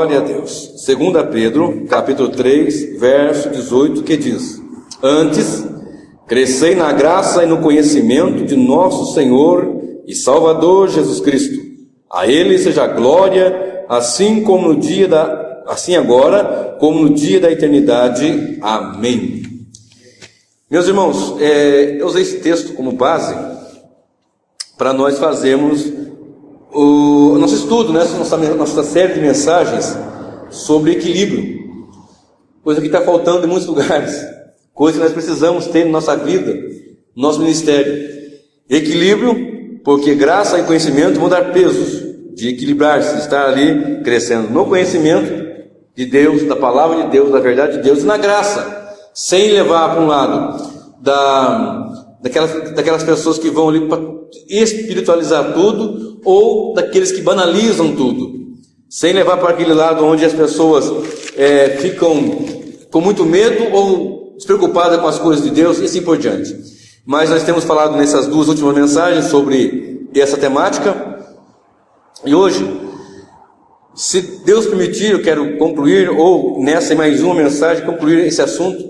Glória a Deus. 2 Pedro, capítulo 3, verso 18, que diz: Antes, crescei na graça e no conhecimento de nosso Senhor e Salvador Jesus Cristo. A Ele seja a glória, assim agora, como no dia da eternidade. Amém. Meus irmãos, eu usei esse texto como base para nós fazermos o nosso estudo, né? Nossa série de mensagens sobre equilíbrio, coisa que está faltando em muitos lugares, coisa que nós precisamos ter na nossa vida, no nosso ministério. Equilíbrio, porque graça e conhecimento vão dar pesos de equilibrar-se, de estar ali crescendo no conhecimento de Deus, da palavra de Deus, da verdade de Deus, e na graça, sem levar para um lado daquelas pessoas que vão ali para espiritualizar tudo, ou daqueles que banalizam tudo, sem levar para aquele lado onde as pessoas ficam com muito medo ou despreocupadas com as coisas de Deus e assim por diante. Mas nós temos falado nessas duas últimas mensagens sobre essa temática, e hoje, se Deus permitir, eu quero concluir, ou nessa mais uma mensagem, concluir esse assunto.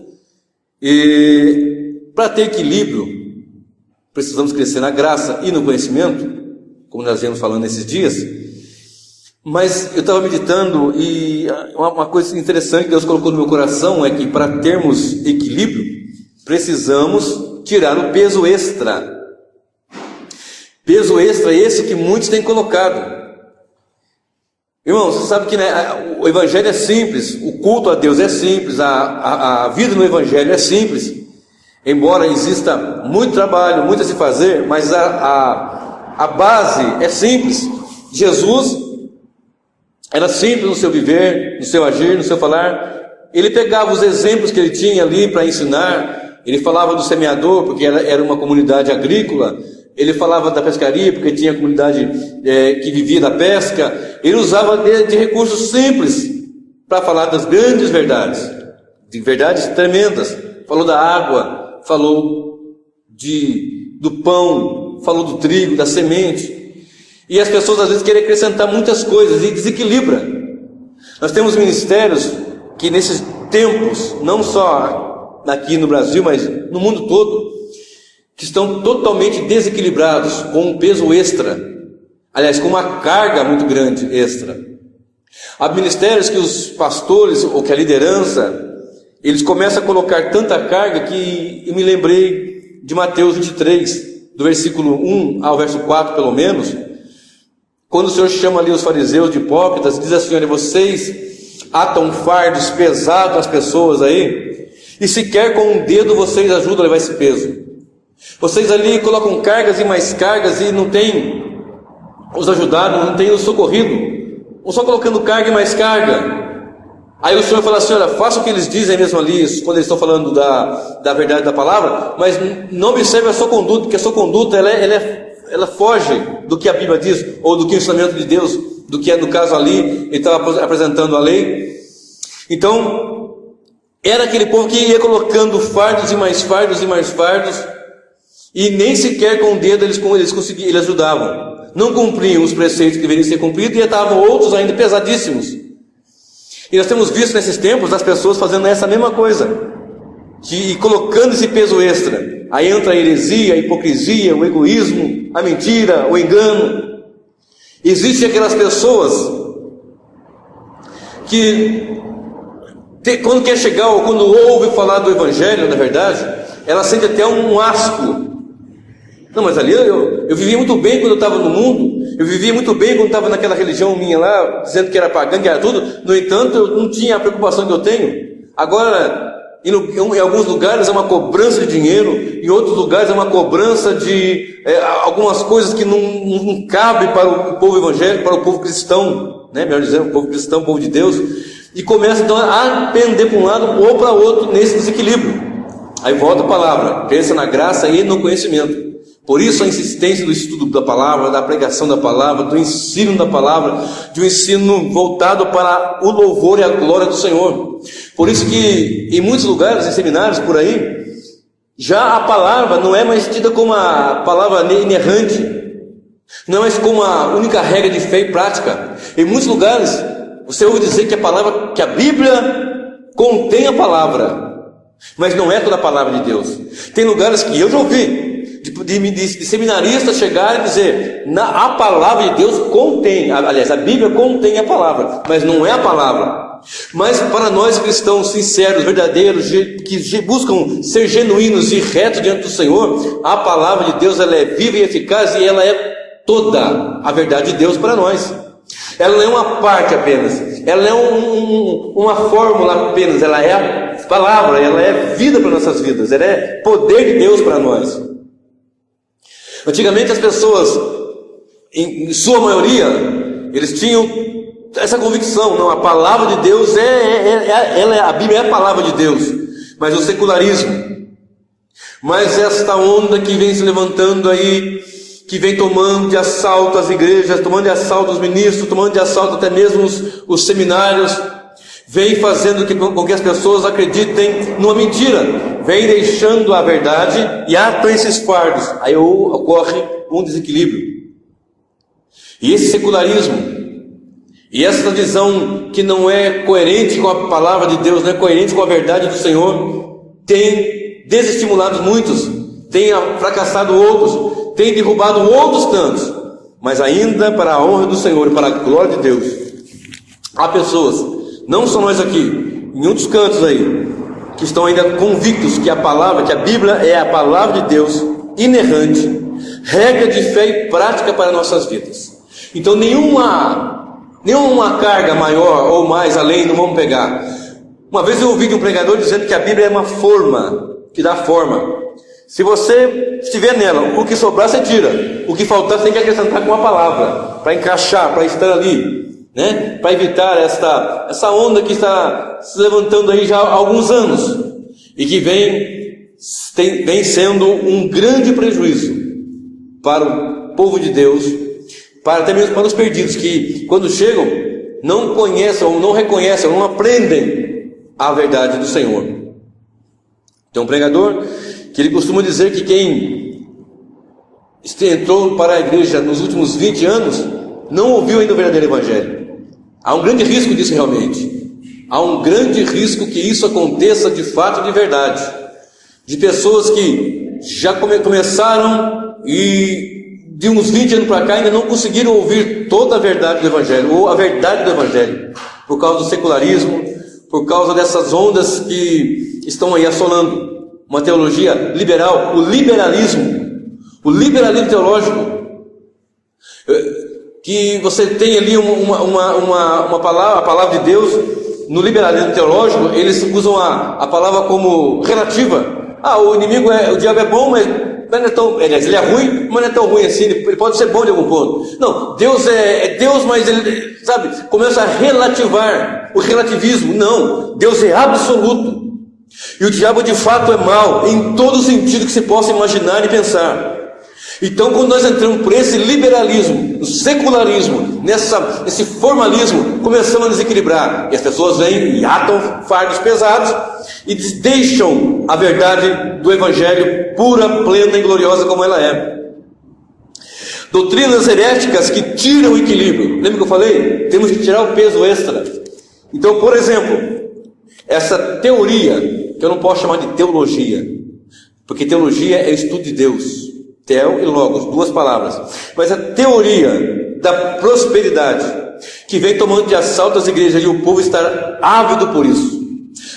E para ter equilíbrio, precisamos crescer na graça e no conhecimento, como nós viemos falando nesses dias. Mas eu estava meditando, e uma coisa interessante que Deus colocou no meu coração é que para termos equilíbrio, precisamos tirar o peso extra. Peso extra é esse que muitos têm colocado. Irmão, você sabe que, né, o Evangelho é simples, o culto a Deus é simples, a vida no Evangelho é simples, embora exista muito trabalho, muito a se fazer, mas a base é simples. Jesus era simples no seu viver, no seu agir, no seu falar. Ele pegava os exemplos que ele tinha ali para ensinar. Ele falava do semeador, porque era uma comunidade agrícola. Ele falava da pescaria, porque tinha comunidade que vivia da pesca. Ele usava de recursos simples para falar das grandes verdades, de verdades tremendas. Falou da água, falou do pão, falou do trigo, da semente. E as pessoas às vezes querem acrescentar muitas coisas e desequilibra. Nós temos ministérios que nesses tempos, não só aqui no Brasil, mas no mundo todo, que estão totalmente desequilibrados, com um peso extra, aliás, com uma carga muito grande extra. Há ministérios que os pastores, ou que a liderança, eles começam a colocar tanta carga que eu me lembrei de Mateus 23, do versículo 1 ao verso 4 pelo menos, quando o Senhor chama ali os fariseus de hipócritas, diz assim: olha, vocês atam fardos pesados às pessoas aí, e sequer com um dedo vocês ajudam a levar esse peso. Vocês ali colocam cargas e mais cargas e não tem os ajudado, não tem os socorrido, ou só colocando carga e mais carga. Aí o Senhor fala assim: olha, faça o que eles dizem mesmo ali, quando eles estão falando da verdade da palavra, mas não observe a sua conduta, porque a sua conduta ela foge do que a Bíblia diz, ou do que o ensinamento de Deus, do que é no caso ali, ele estava apresentando a lei. Então, era aquele povo que ia colocando fardos e mais fardos e mais fardos, e nem sequer com o dedo eles ajudavam, não cumpriam os preceitos que deveriam ser cumpridos, e estavam outros ainda pesadíssimos. E nós temos visto nesses tempos as pessoas fazendo essa mesma coisa, e colocando esse peso extra. Aí entra a heresia, a hipocrisia, o egoísmo, a mentira, o engano. Existem aquelas pessoas que quando quer chegar, ou quando ouve falar do Evangelho, na verdade, ela sente até um asco. Não, mas ali eu vivia muito bem quando eu estava no mundo, eu vivia muito bem quando estava naquela religião minha lá, dizendo que era pagã, que era tudo. No entanto, eu não tinha a preocupação que eu tenho. Agora, em alguns lugares é uma cobrança de dinheiro, em outros lugares é uma cobrança de algumas coisas que não cabe para o povo evangélico, para o povo cristão, né? Melhor dizendo, o povo cristão, o povo de Deus, e começa então a pender para um lado ou para outro nesse desequilíbrio. Aí volta a palavra: cresça na graça e no conhecimento. Por isso a insistência do estudo da palavra, da pregação da palavra, do ensino da palavra, de um ensino voltado para o louvor e a glória do Senhor. Por isso que em muitos lugares, em seminários por aí, já a palavra não é mais tida como a palavra inerrante, não é mais como a única regra de fé e prática. Em muitos lugares você ouve dizer que a Bíblia contém a palavra, mas não é toda a palavra de Deus. Tem lugares que eu já ouvi de seminaristas chegarem e dizer: a palavra de Deus contém, aliás, a Bíblia contém a palavra, mas não é a palavra. Mas para nós cristãos sinceros, verdadeiros, que buscam ser genuínos e retos diante do Senhor, a palavra de Deus, ela é viva e eficaz, e ela é toda a verdade de Deus para nós. Ela não é uma parte apenas, ela é uma fórmula apenas, ela é a palavra, ela é vida para nossas vidas, ela é poder de Deus para nós. Antigamente as pessoas, em sua maioria, eles tinham essa convicção: não, a palavra de Deus a Bíblia é a palavra de Deus. Mas o secularismo, mas esta onda que vem se levantando aí, que vem tomando de assalto as igrejas, tomando de assalto os ministros, tomando de assalto até mesmo os seminários, vem fazendo com que as pessoas acreditem numa mentira, vem deixando a verdade e atam esses fardos. Aí ocorre um desequilíbrio. E esse secularismo, e essa visão que não é coerente com a palavra de Deus, não é coerente com a verdade do Senhor, tem desestimulado muitos, tem fracassado outros, tem derrubado outros tantos. Mas ainda, para a honra do Senhor e para a glória de Deus, há pessoas, não só nós aqui, em outros cantos aí, que estão ainda convictos que a Bíblia é a palavra de Deus, inerrante, regra de fé e prática para nossas vidas. Então nenhuma carga maior ou mais além não vamos pegar. Uma vez eu ouvi de um pregador dizendo que a Bíblia é uma forma, que dá forma. Se você estiver nela, o que sobrar você tira, o que faltar você tem que acrescentar com a palavra, para encaixar, para estar ali, né? Para evitar essa onda que está se levantando aí já há alguns anos, e que vem sendo um grande prejuízo para o povo de Deus, até mesmo para os perdidos, que quando chegam não conhecem ou não reconhecem ou não aprendem a verdade do Senhor. Tem um pregador que ele costuma dizer que quem entrou para a igreja nos últimos 20 anos não ouviu ainda o verdadeiro evangelho. Há um grande risco disso realmente. Há um grande risco que isso aconteça de fato e de verdade, de pessoas que já começaram e de uns 20 anos para cá ainda não conseguiram ouvir toda a verdade do evangelho, ou a verdade do evangelho, por causa do secularismo, por causa dessas ondas que estão aí assolando uma teologia liberal, o liberalismo teológico, que você tem ali uma palavra, a palavra de Deus. No liberalismo teológico, eles usam a palavra como relativa. O diabo é bom, mas não é tão, ele é ruim, mas não é tão ruim assim, ele pode ser bom de algum ponto. Não, Deus é Deus, mas ele, começa a relativar, o relativismo. Não, Deus é absoluto. E o diabo de fato é mau, em todo sentido que se possa imaginar e pensar. Então, quando nós entramos por esse liberalismo, no secularismo, nesse formalismo, começamos a desequilibrar. E as pessoas vêm e atam fardos pesados e deixam a verdade do evangelho pura, plena e gloriosa como ela é. Doutrinas heréticas que tiram o equilíbrio. Lembra que eu falei? Temos que tirar o peso extra. Então, por exemplo, essa teoria, que eu não posso chamar de teologia, porque teologia é estudo de Deus. Theo e logos, duas palavras. Mas a teoria da prosperidade, que vem tomando de assalto as igrejas, e o povo está ávido por isso.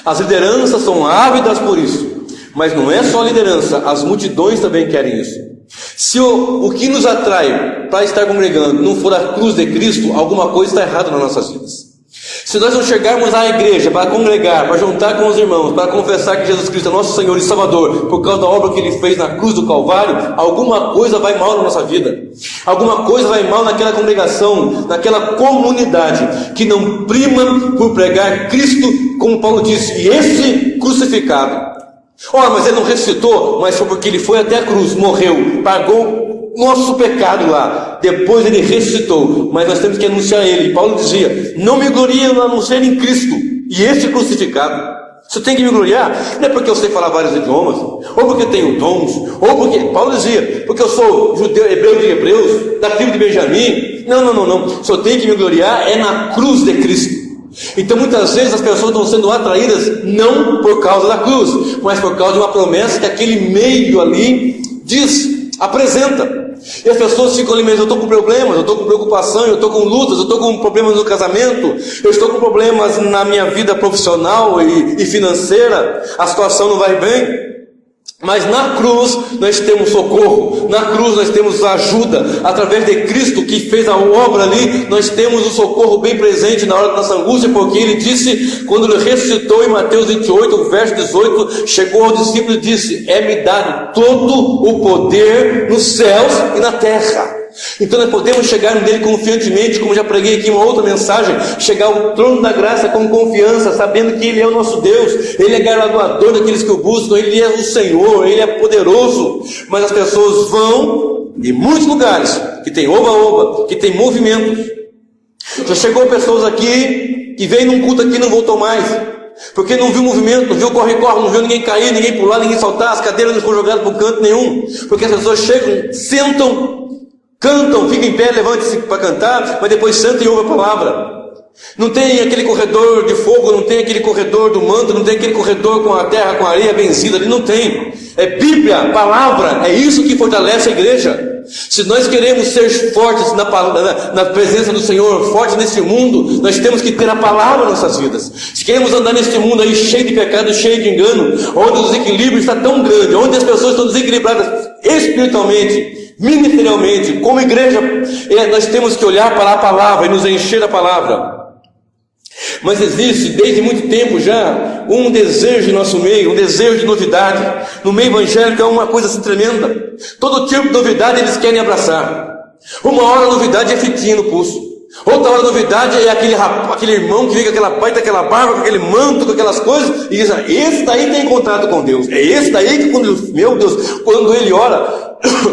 As lideranças são ávidas por isso. Mas não é só a liderança, as multidões também querem isso. Se o que nos atrai para estar congregando não for a cruz de Cristo, alguma coisa está errada nas nossas vidas. Se nós não chegarmos à igreja para congregar, para juntar com os irmãos, para confessar que Jesus Cristo é nosso Senhor e Salvador, por causa da obra que Ele fez na cruz do Calvário, alguma coisa vai mal na nossa vida. Alguma coisa vai mal naquela congregação, naquela comunidade, que não prima por pregar Cristo, como Paulo disse, e esse crucificado. Mas Ele não ressuscitou, mas foi porque Ele foi até a cruz, morreu, pagou nosso pecado lá, depois Ele ressuscitou, mas nós temos que anunciar Ele. Paulo dizia: não me glorie a não ser em Cristo e esse crucificado. Você tem que me gloriar, não é porque eu sei falar vários idiomas, ou porque tenho dons, ou porque, Paulo dizia, porque eu sou judeu, hebreu de hebreus, da tribo de Benjamim. Não, só tem que me gloriar é na cruz de Cristo. Então muitas vezes as pessoas estão sendo atraídas não por causa da cruz, mas por causa de uma promessa que aquele meio ali diz, apresenta. E as pessoas ficam ali mesmo: eu estou com problemas, eu estou com preocupação, eu estou com lutas, eu estou com problemas no casamento, eu estou com problemas na minha vida profissional e financeira, a situação não vai bem. Mas na cruz nós temos socorro, na cruz nós temos ajuda, através de Cristo que fez a obra ali, nós temos o socorro bem presente na hora da nossa angústia, porque ele disse, quando ele ressuscitou em Mateus 28, verso 18, chegou ao discípulo e disse: é-me dado todo o poder nos céus e na terra. Então nós podemos chegar nele confiantemente, como já preguei aqui em uma outra mensagem, chegar ao trono da graça com confiança, sabendo que ele é o nosso Deus, ele é galardoador daqueles que o buscam, ele é o Senhor, ele é poderoso. Mas as pessoas vão em muitos lugares que tem oba-oba, que tem movimentos. Já chegou pessoas aqui que vêm num culto aqui e não voltou mais, porque não viu movimento, não viu corre-corre, não viu ninguém cair, ninguém pular, ninguém saltar, as cadeiras não foram jogadas para canto nenhum, porque as pessoas chegam, sentam, cantam, ficam em pé, levantam-se para cantar, mas depois sentam e ouvem a palavra. Não tem aquele corredor de fogo, não tem aquele corredor do manto, não tem aquele corredor com a terra, com a areia benzida ali, não tem. É Bíblia, palavra, é isso que fortalece a igreja. Se nós queremos ser fortes na presença do Senhor, fortes nesse mundo, nós temos que ter a palavra em nossas vidas. Se queremos andar neste mundo aí cheio de pecado, cheio de engano, onde o desequilíbrio está tão grande, onde as pessoas estão desequilibradas espiritualmente, ministerialmente, como igreja, nós temos que olhar para a palavra e nos encher da palavra. Mas existe desde muito tempo já um desejo em nosso meio, um desejo de novidade. No meio evangélico é uma coisa assim tremenda. Todo tipo de novidade eles querem abraçar. Uma hora a novidade é fitinha no pulso, outra hora a novidade é aquele irmão que vem com aquela baita, aquela barba, com aquele manto, com aquelas coisas, e diz: esse daí tem contato com Deus. É esse daí que meu Deus, quando ele ora,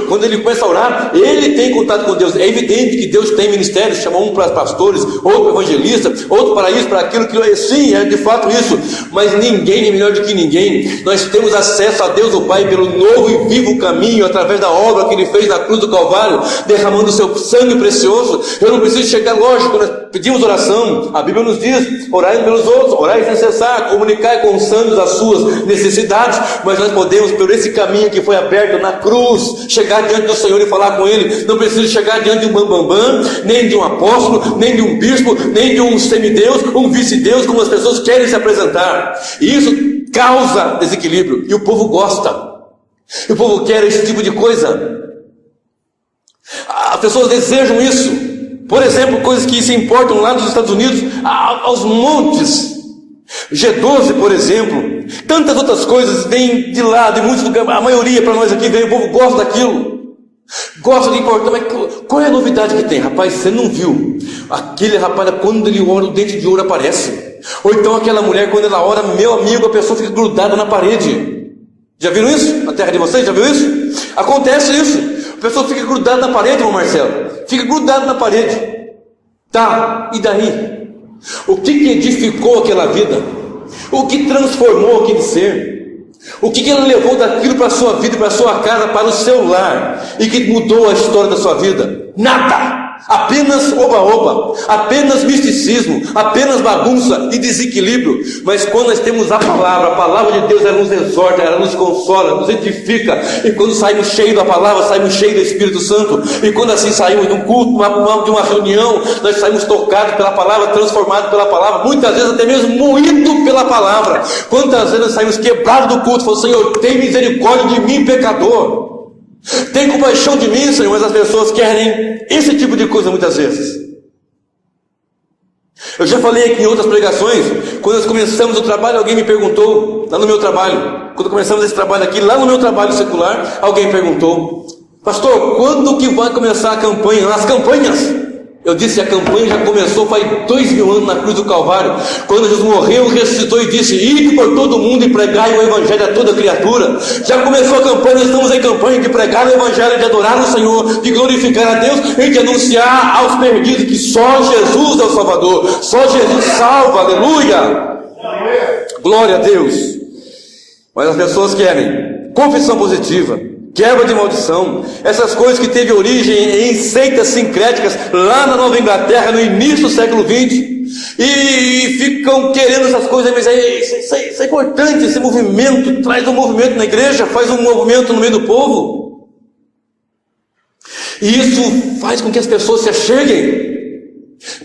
quando ele começa a orar, ele tem contato com Deus. É evidente que Deus tem ministérios, chama um para pastores, outro para evangelista, outro para isso, para aquilo, sim, é de fato isso, mas ninguém é melhor do que ninguém. Nós temos acesso a Deus o Pai pelo novo e vivo caminho, através da obra que ele fez na cruz do Calvário, derramando o seu sangue precioso. Eu não preciso chegar, lógico, nós pedimos oração, a Bíblia nos diz: orai pelos outros, orai sem cessar, comunicar com os santos as suas necessidades, mas nós podemos, por esse caminho que foi aberto na cruz, chegar diante do Senhor e falar com Ele. Não precisa chegar diante de um bambambam, nem de um apóstolo, nem de um bispo, nem de um semideus, um vice-deus, como as pessoas querem se apresentar. E isso causa desequilíbrio, e o povo gosta, e o povo quer esse tipo de coisa. As pessoas desejam isso. Por exemplo, coisas que se importam lá dos Estados Unidos, aos montes. G12, por exemplo, tantas outras coisas vêm de lá, de muitos lugares. A maioria para nós aqui vem, o povo gosta daquilo, gosta de importar. Mas qual é a novidade que tem? Rapaz, você não viu aquele rapaz, quando ele ora, o dente de ouro aparece. Ou então aquela mulher, quando ela ora, meu amigo, a pessoa fica grudada na parede. Já viram isso? Na terra de vocês, já viu isso? Acontece isso, a pessoa fica grudada na parede, irmão Marcelo, fica grudada na parede. Tá, e daí? O que edificou aquela vida? O que transformou aquele ser? O que ela levou daquilo para a sua vida, para a sua casa, para o seu lar, e que mudou a história da sua vida? Nada! Apenas oba-oba, apenas misticismo, apenas bagunça e desequilíbrio. Mas quando nós temos a palavra de Deus, ela nos exorta, ela nos consola, nos edifica. E quando saímos cheios da palavra, saímos cheios do Espírito Santo. E quando assim saímos de um culto, de uma reunião, nós saímos tocados pela palavra, transformados pela palavra, muitas vezes até mesmo moídos pela palavra. Quantas vezes nós saímos quebrados do culto, falando: Senhor, tem misericórdia de mim, pecador. Tem compaixão de mim, Senhor. Mas as pessoas querem esse tipo de coisa muitas vezes. Eu já falei aqui em outras pregações, quando nós começamos o trabalho, alguém me perguntou, lá no meu trabalho, quando começamos esse trabalho aqui, lá no meu trabalho secular, alguém perguntou: pastor, quando que vai começar a campanha? As campanhas? Eu disse: a campanha já começou faz 2000 anos na cruz do Calvário, quando Jesus morreu, ressuscitou e disse: ide por todo mundo e pregai o evangelho a toda criatura. Já começou a campanha, nós estamos em campanha de pregar o evangelho, de adorar o Senhor, de glorificar a Deus e de anunciar aos perdidos que só Jesus é o Salvador, só Jesus salva, aleluia, glória a Deus. Mas as pessoas querem confissão positiva, quebra de maldição, essas coisas que teve origem em seitas sincréticas lá na Nova Inglaterra no início do século XX. e ficam querendo essas coisas, mas isso é importante, esse movimento traz um movimento na igreja, faz um movimento no meio do povo, e isso faz com que as pessoas se acheguem.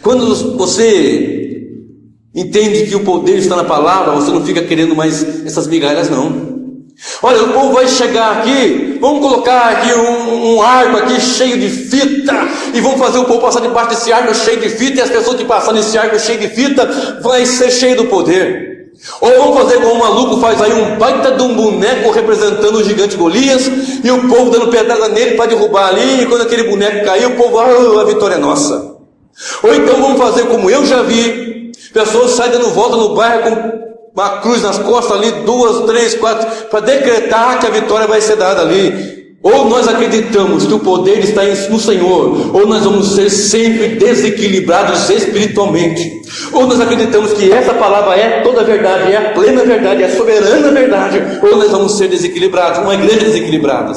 Quando você entende que o poder está na palavra, você não fica querendo mais essas migalhas, não. Olha, o povo vai chegar aqui, vamos colocar aqui um arco aqui cheio de fita, e vamos fazer o povo passar debaixo desse arco cheio de fita, e as pessoas que passam nesse arco cheio de fita vai ser cheio do poder. Ou vamos fazer como um maluco faz aí, um baita de um boneco representando o gigante Golias, e o povo dando pedrada nele para derrubar ali, e quando aquele boneco cair, o povo, a vitória é nossa. Ou então vamos fazer como eu já vi, pessoas saem dando volta no bairro com uma cruz nas costas ali, 2, 3, 4, para decretar que a vitória vai ser dada ali. Ou nós acreditamos que o poder está no Senhor, ou nós vamos ser sempre desequilibrados espiritualmente. Ou nós acreditamos que essa palavra é toda a verdade, é a plena verdade, é a soberana verdade, ou nós vamos ser desequilibrados, uma igreja desequilibrada.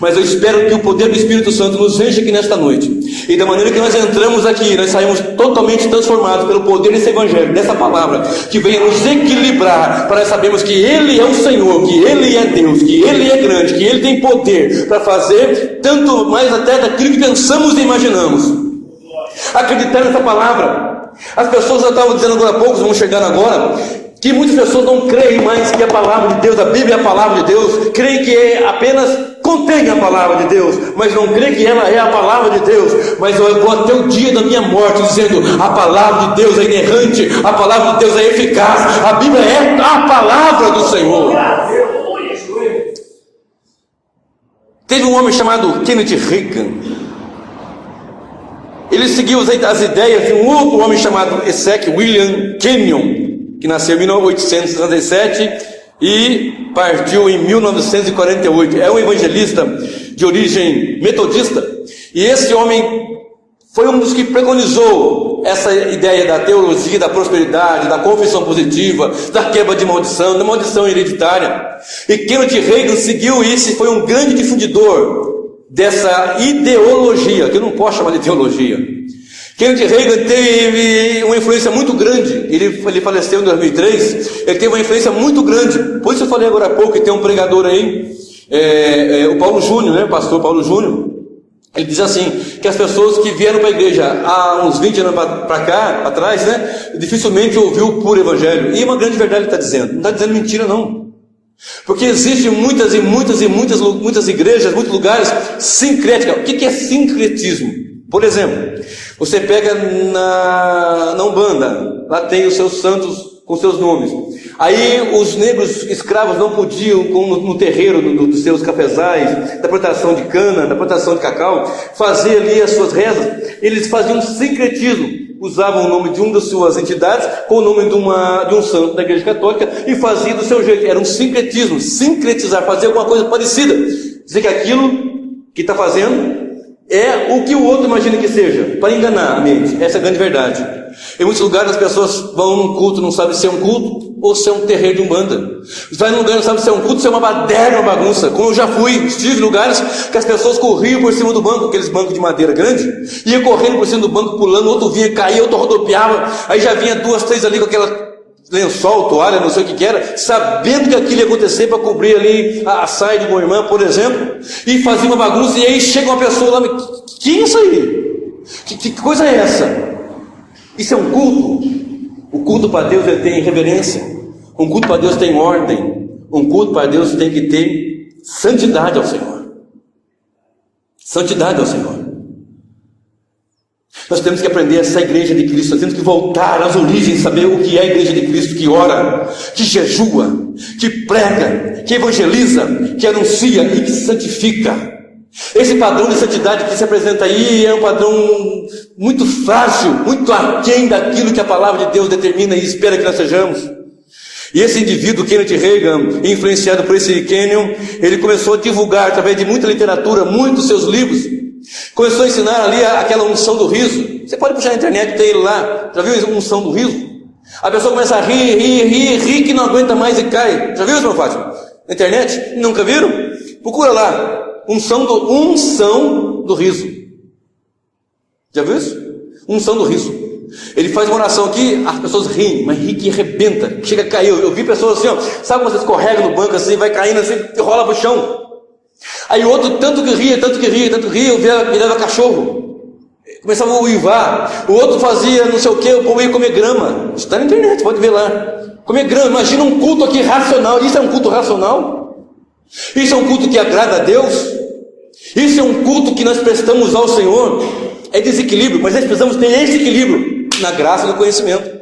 Mas eu espero que o poder do Espírito Santo nos enche aqui nesta noite, e da maneira que nós entramos aqui, nós saímos totalmente transformados pelo poder desse Evangelho, dessa palavra, que venha nos equilibrar, para nós sabermos que Ele é o Senhor, que Ele é Deus, que Ele é grande, que Ele tem poder para fazer tanto mais até daquilo que pensamos e imaginamos. Acreditar nessa palavra. As pessoas já estavam dizendo agora há pouco, vão chegando agora, que muitas pessoas não creem mais que a palavra de Deus, a Bíblia é a palavra de Deus, creem que apenas contém a palavra de Deus, mas não creem que ela é a palavra de Deus. Mas eu vou até o dia da minha morte dizendo: a palavra de Deus é inerrante, a palavra de Deus é eficaz, a Bíblia é a palavra do Senhor. Teve um homem chamado Kenneth Reagan. Ele seguiu as ideias de um outro homem chamado Essex William Kenyon, que nasceu em 1867 e partiu em 1948. É um evangelista de origem metodista, e esse homem foi um dos que preconizou essa ideia da teologia da prosperidade, da confissão positiva, da quebra de maldição, da maldição hereditária. E Kenneth Reagan seguiu isso e foi um grande difundidor dessa ideologia, que eu não posso chamar de teologia. Kenneth Reagan teve uma influência muito grande. Ele faleceu em 2003. Ele teve uma influência muito grande. Por isso eu falei agora há pouco que tem um pregador aí, o Paulo Júnior, né? O pastor Paulo Júnior. Ele diz assim, que as pessoas que vieram para a igreja há uns 20 anos para cá, atrás, né, dificilmente ouviu o puro evangelho. E uma grande verdade ele está dizendo. Não está dizendo mentira, não. Porque existem muitas igrejas, muitos lugares sincréticos. O que é sincretismo? Por exemplo, você pega na Umbanda, lá tem os seus santos com seus nomes. Aí os negros escravos não podiam, no terreiro dos seus cafezais, da plantação de cana, da plantação de cacau, fazer ali as suas rezas. Eles faziam um sincretismo, usavam o nome de uma das suas entidades com o nome de um santo da igreja católica e faziam do seu jeito. Era um sincretismo, sincretizar, fazer alguma coisa parecida, dizer que aquilo que está fazendo é o que o outro imagina que seja, para enganar a mente. Essa é a grande verdade. Em muitos lugares as pessoas vão num culto, não sabem se é um culto ou se é um terreiro de umbanda. Vai num lugar, não sabe se é um culto, se é uma baderna, uma bagunça. Como eu já estive em lugares que as pessoas corriam por cima do banco, aqueles bancos de madeira grande, ia correndo por cima do banco, pulando, outro vinha, caía, outro rodopiava, aí já vinha 2, 3 ali com aquela lençol, toalha, não sei o que era, sabendo que aquilo ia acontecer para cobrir ali a saia de uma irmã, por exemplo, e fazia uma bagunça, e aí chega uma pessoa lá, que é isso aí? Que coisa é essa? Isso é um culto? O culto para Deus ele tem reverência, um culto para Deus tem ordem, um culto para Deus tem que ter santidade ao Senhor. Santidade ao Senhor. Nós temos que aprender essa igreja de Cristo, nós temos que voltar às origens, saber o que é a igreja de Cristo, que ora, que jejua, que prega, que evangeliza, que anuncia e que santifica. Esse padrão de santidade que se apresenta aí é um padrão muito frágil, muito aquém daquilo que a palavra de Deus determina e espera que nós sejamos. E esse indivíduo, Kenneth Reagan, influenciado por esse Kenyon, ele começou a divulgar através de muita literatura, muitos seus livros. Começou a ensinar ali aquela unção do riso. Você pode puxar na internet, tem ele lá. Já viu a unção do riso? A pessoa começa a rir que não aguenta mais e cai. Já viu isso, meu Fátima? Na internet? Nunca viram? Procura lá. Unção do riso. Já viu isso? Unção do riso. Ele faz uma oração aqui, as pessoas riem, mas ri que arrebenta, chega a cair. Eu vi pessoas assim, ó, sabe quando você escorrega no banco assim, vai caindo assim, e rola pro chão. Aí o outro, tanto que ria, eu virava cachorro, começava a uivar. O outro fazia não sei o que, o povo ia comer grama. Isso está na internet, pode ver lá. Comer grama, imagina um culto aqui racional. Isso é um culto racional? Isso é um culto que agrada a Deus? Isso é um culto que nós prestamos ao Senhor? É desequilíbrio, mas nós precisamos ter esse equilíbrio na graça e no conhecimento.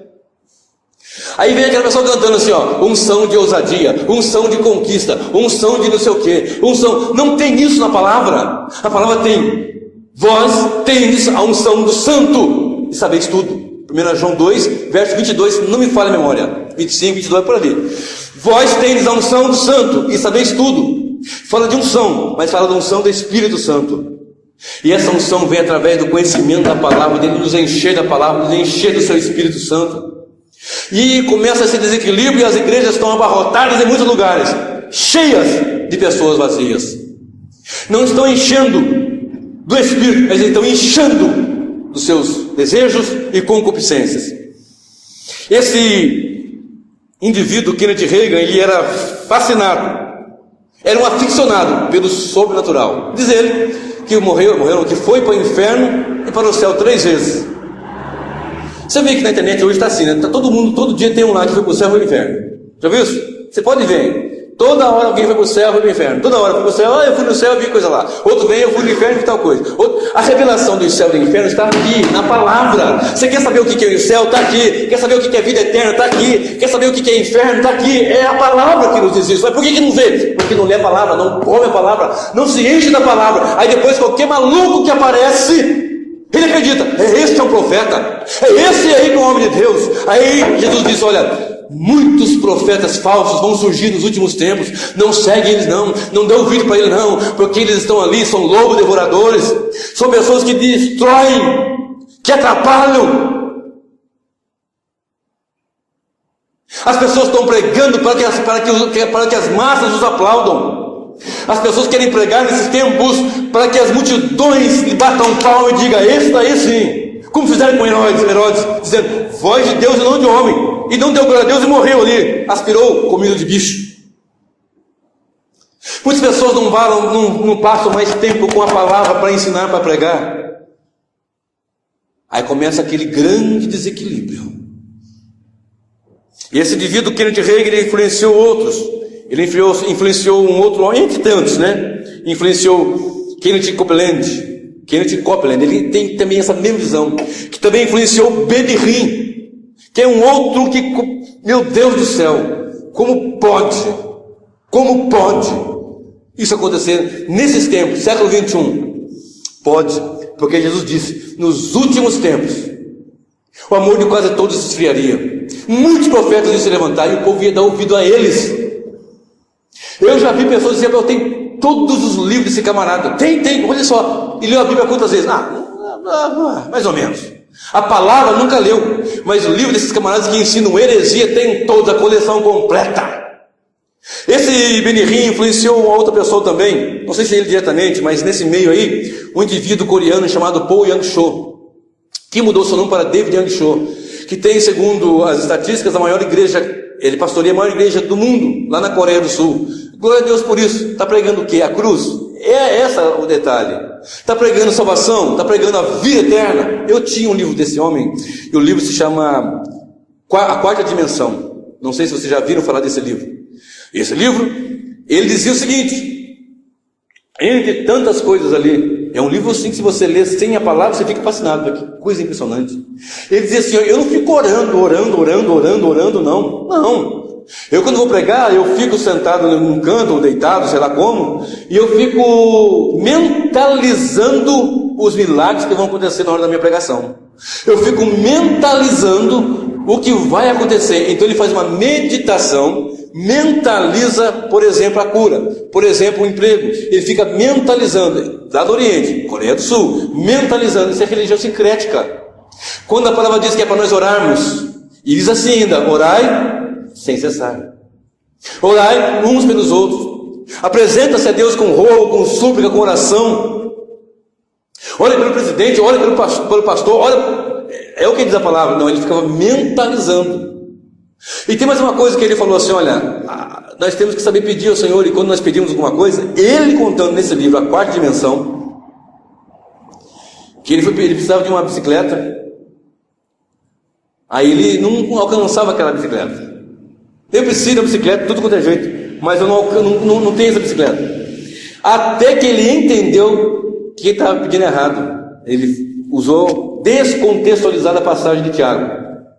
Aí vem aquela pessoa cantando assim, ó, unção de ousadia, unção de conquista, unção de não sei o que, unção. Não tem isso na palavra. A palavra tem: vós tendes a unção do santo e sabeis tudo. 1 João 2, verso 22, não me falha a memória, 25, 22, por ali. Vós tendes a unção do santo e sabeis tudo. Fala de unção, mas fala da unção do Espírito Santo. E essa unção vem através do conhecimento da palavra, dele nos encher da palavra, nos encher do seu Espírito Santo. E começa esse desequilíbrio, e as igrejas estão abarrotadas em muitos lugares, cheias de pessoas vazias. Não estão enchendo do Espírito, mas estão enchendo dos seus desejos e concupiscências. Esse indivíduo, Kenneth Reagan, ele era fascinado, era um aficionado pelo sobrenatural. Diz ele que que foi para o inferno e para o céu 3 vezes. Você vê que na internet hoje está assim, né? Tá todo mundo, todo dia tem um lá que foi para o céu e foi para o inferno. Já viu isso? Você pode ver. Toda hora alguém foi para o céu e foi para o inferno. Toda hora foi para o céu, eu fui no céu e vi coisa lá. Outro vem, eu fui no inferno e vi tal coisa. A revelação do céu e do inferno está aqui, na palavra. Você quer saber o que é o céu? Está aqui. Quer saber o que é vida eterna? Está aqui. Quer saber o que é inferno? Está aqui. É a palavra que nos diz isso. Mas por que não vê? Porque não lê a palavra, não come a palavra, não se enche da palavra. Aí depois qualquer maluco que aparece, ele acredita, este é um profeta, é esse aí que é o homem de Deus. Aí Jesus diz, olha, muitos profetas falsos vão surgir nos últimos tempos, não segue eles não dê ouvido para eles não, porque eles estão ali, são lobos devoradores, são pessoas que destroem, que atrapalham. As pessoas estão pregando para que as massas os aplaudam. As pessoas querem pregar nesses tempos para que as multidões lhe batam palma e digam, esse daí sim, como fizeram com Herodes, dizendo, voz de Deus e não de homem, e não deu glória a Deus e morreu ali, aspirou comida de bicho. Muitas pessoas não passam mais tempo com a palavra para ensinar, para pregar. Aí começa aquele grande desequilíbrio. E esse indivíduo, Kenneth Reagan, ele influenciou outros. Ele influenciou um outro, entre tantos, né? Influenciou Kenneth Copeland. Ele tem também essa mesma visão, que também influenciou Benny Hinn, que é um outro que, meu Deus do céu, como pode isso acontecer nesses tempos, século 21? Pode, porque Jesus disse, nos últimos tempos, o amor de quase todos se esfriaria, muitos profetas iam se levantar e o povo ia dar ouvido a eles. Eu já vi pessoas dizendo, eu tenho todos os livros desse camarada. Tem, olha só. E leu a Bíblia quantas vezes? Mais ou menos. A palavra nunca leu, mas o livro desses camaradas que ensinam heresia tem toda a coleção completa. Esse Benny Hinn influenciou uma outra pessoa também, não sei se ele diretamente, mas nesse meio aí, um indivíduo coreano chamado Paul Yang-cho, que mudou seu nome para David Yang-cho, que tem, segundo as estatísticas, a maior igreja, ele pastoreia a maior igreja do mundo, lá na Coreia do Sul. Glória a Deus por isso. Está pregando o quê? A cruz? É esse o detalhe. Está pregando salvação, está pregando a vida eterna. Eu tinha um livro desse homem, e o livro se chama A Quarta Dimensão. Não sei se vocês já viram falar desse livro. Esse livro, ele dizia o seguinte, entre tantas coisas ali, é um livro assim que se você lê sem a palavra, você fica fascinado, que coisa impressionante. Ele dizia assim, eu não fico orando, não. Eu quando vou pregar, eu fico sentado num canto, ou deitado, sei lá como, e eu fico mentalizando os milagres que vão acontecer na hora da minha pregação. Eu fico mentalizando o que vai acontecer. Então ele faz uma meditação, mentaliza, por exemplo, a cura, por exemplo, o emprego. Ele fica mentalizando, lá do Oriente, Coreia do Sul, mentalizando. Isso é religião sincrética. Quando a palavra diz que é para nós orarmos, e diz assim ainda, orai sem cessar. Orai uns pelos outros. Apresenta-se a Deus com rolo, com súplica, com oração. Ore pelo presidente, ore pelo pastor, ore... É o que diz a palavra. Não, ele ficava mentalizando. E tem mais uma coisa que ele falou assim: olha, nós temos que saber pedir ao Senhor. E quando nós pedimos alguma coisa, ele contando nesse livro, a quarta dimensão, que ele precisava de uma bicicleta. Aí ele não alcançava aquela bicicleta. Eu preciso de uma bicicleta, tudo quanto é jeito, mas eu não tenho essa bicicleta. Até que ele entendeu que ele estava pedindo errado. Ele usou descontextualizada a passagem de Tiago: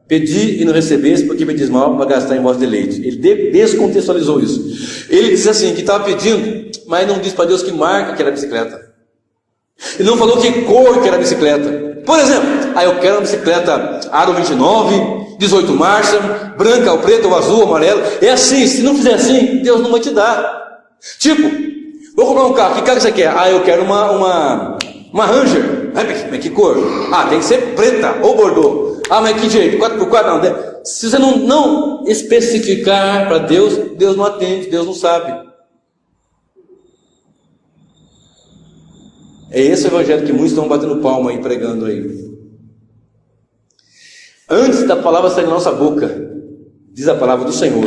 pedi e não recebesse, porque pedis mal para gastar em vosso deleite. Ele descontextualizou isso. Ele disse assim, que estava pedindo, mas não disse para Deus que marca que era a bicicleta. Ele não falou que cor que era a bicicleta. Por exemplo, eu quero uma bicicleta aro 29, 18 marchas, branca, ou preta, ou azul, ou amarelo. É assim, se não fizer assim, Deus não vai te dar. Tipo, vou comprar um carro, que carro você quer? Eu quero uma Ranger. Mas que cor? Tem que ser preta ou bordô. Mas que jeito? 4x4? Não. Se você não especificar para Deus, Deus não atende, Deus não sabe. É esse o evangelho que muitos estão batendo palma aí, pregando aí. Antes da palavra sair da nossa boca, diz a palavra do Senhor,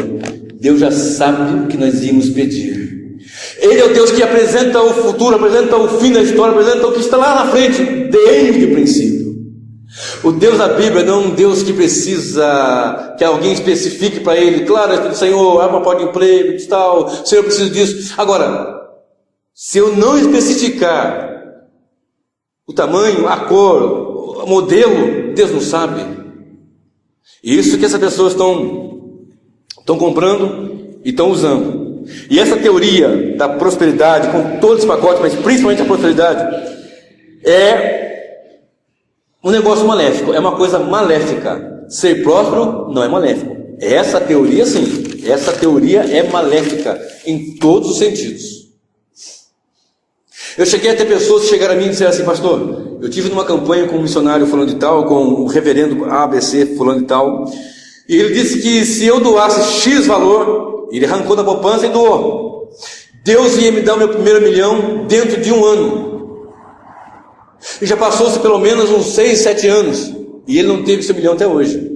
Deus já sabe o que nós íamos pedir. Ele é o Deus que apresenta o futuro, apresenta o fim da história, apresenta o que está lá na frente, desde o princípio. O Deus da Bíblia não é um Deus que precisa que alguém especifique para ele. Claro, Senhor, abre uma porta de emprego e tal, Senhor, eu preciso disso. Agora, se eu não especificar o tamanho, a cor, o modelo, Deus não sabe. Isso que essas pessoas estão comprando e estão usando. E essa teoria da prosperidade, com todos os pacotes, mas principalmente a prosperidade, é um negócio maléfico, é uma coisa maléfica. Ser próspero não é maléfico. Essa teoria sim, essa teoria é maléfica em todos os sentidos. Eu cheguei a ter pessoas que chegaram a mim e disseram assim: pastor, eu tive numa campanha com um missionário fulano de tal, com o reverendo ABC fulano de tal, e ele disse que se eu doasse X valor, ele arrancou da poupança e doou, Deus ia me dar o meu primeiro milhão dentro de um ano. E já passou-se pelo menos uns 6, 7 anos, e ele não teve seu milhão até hoje.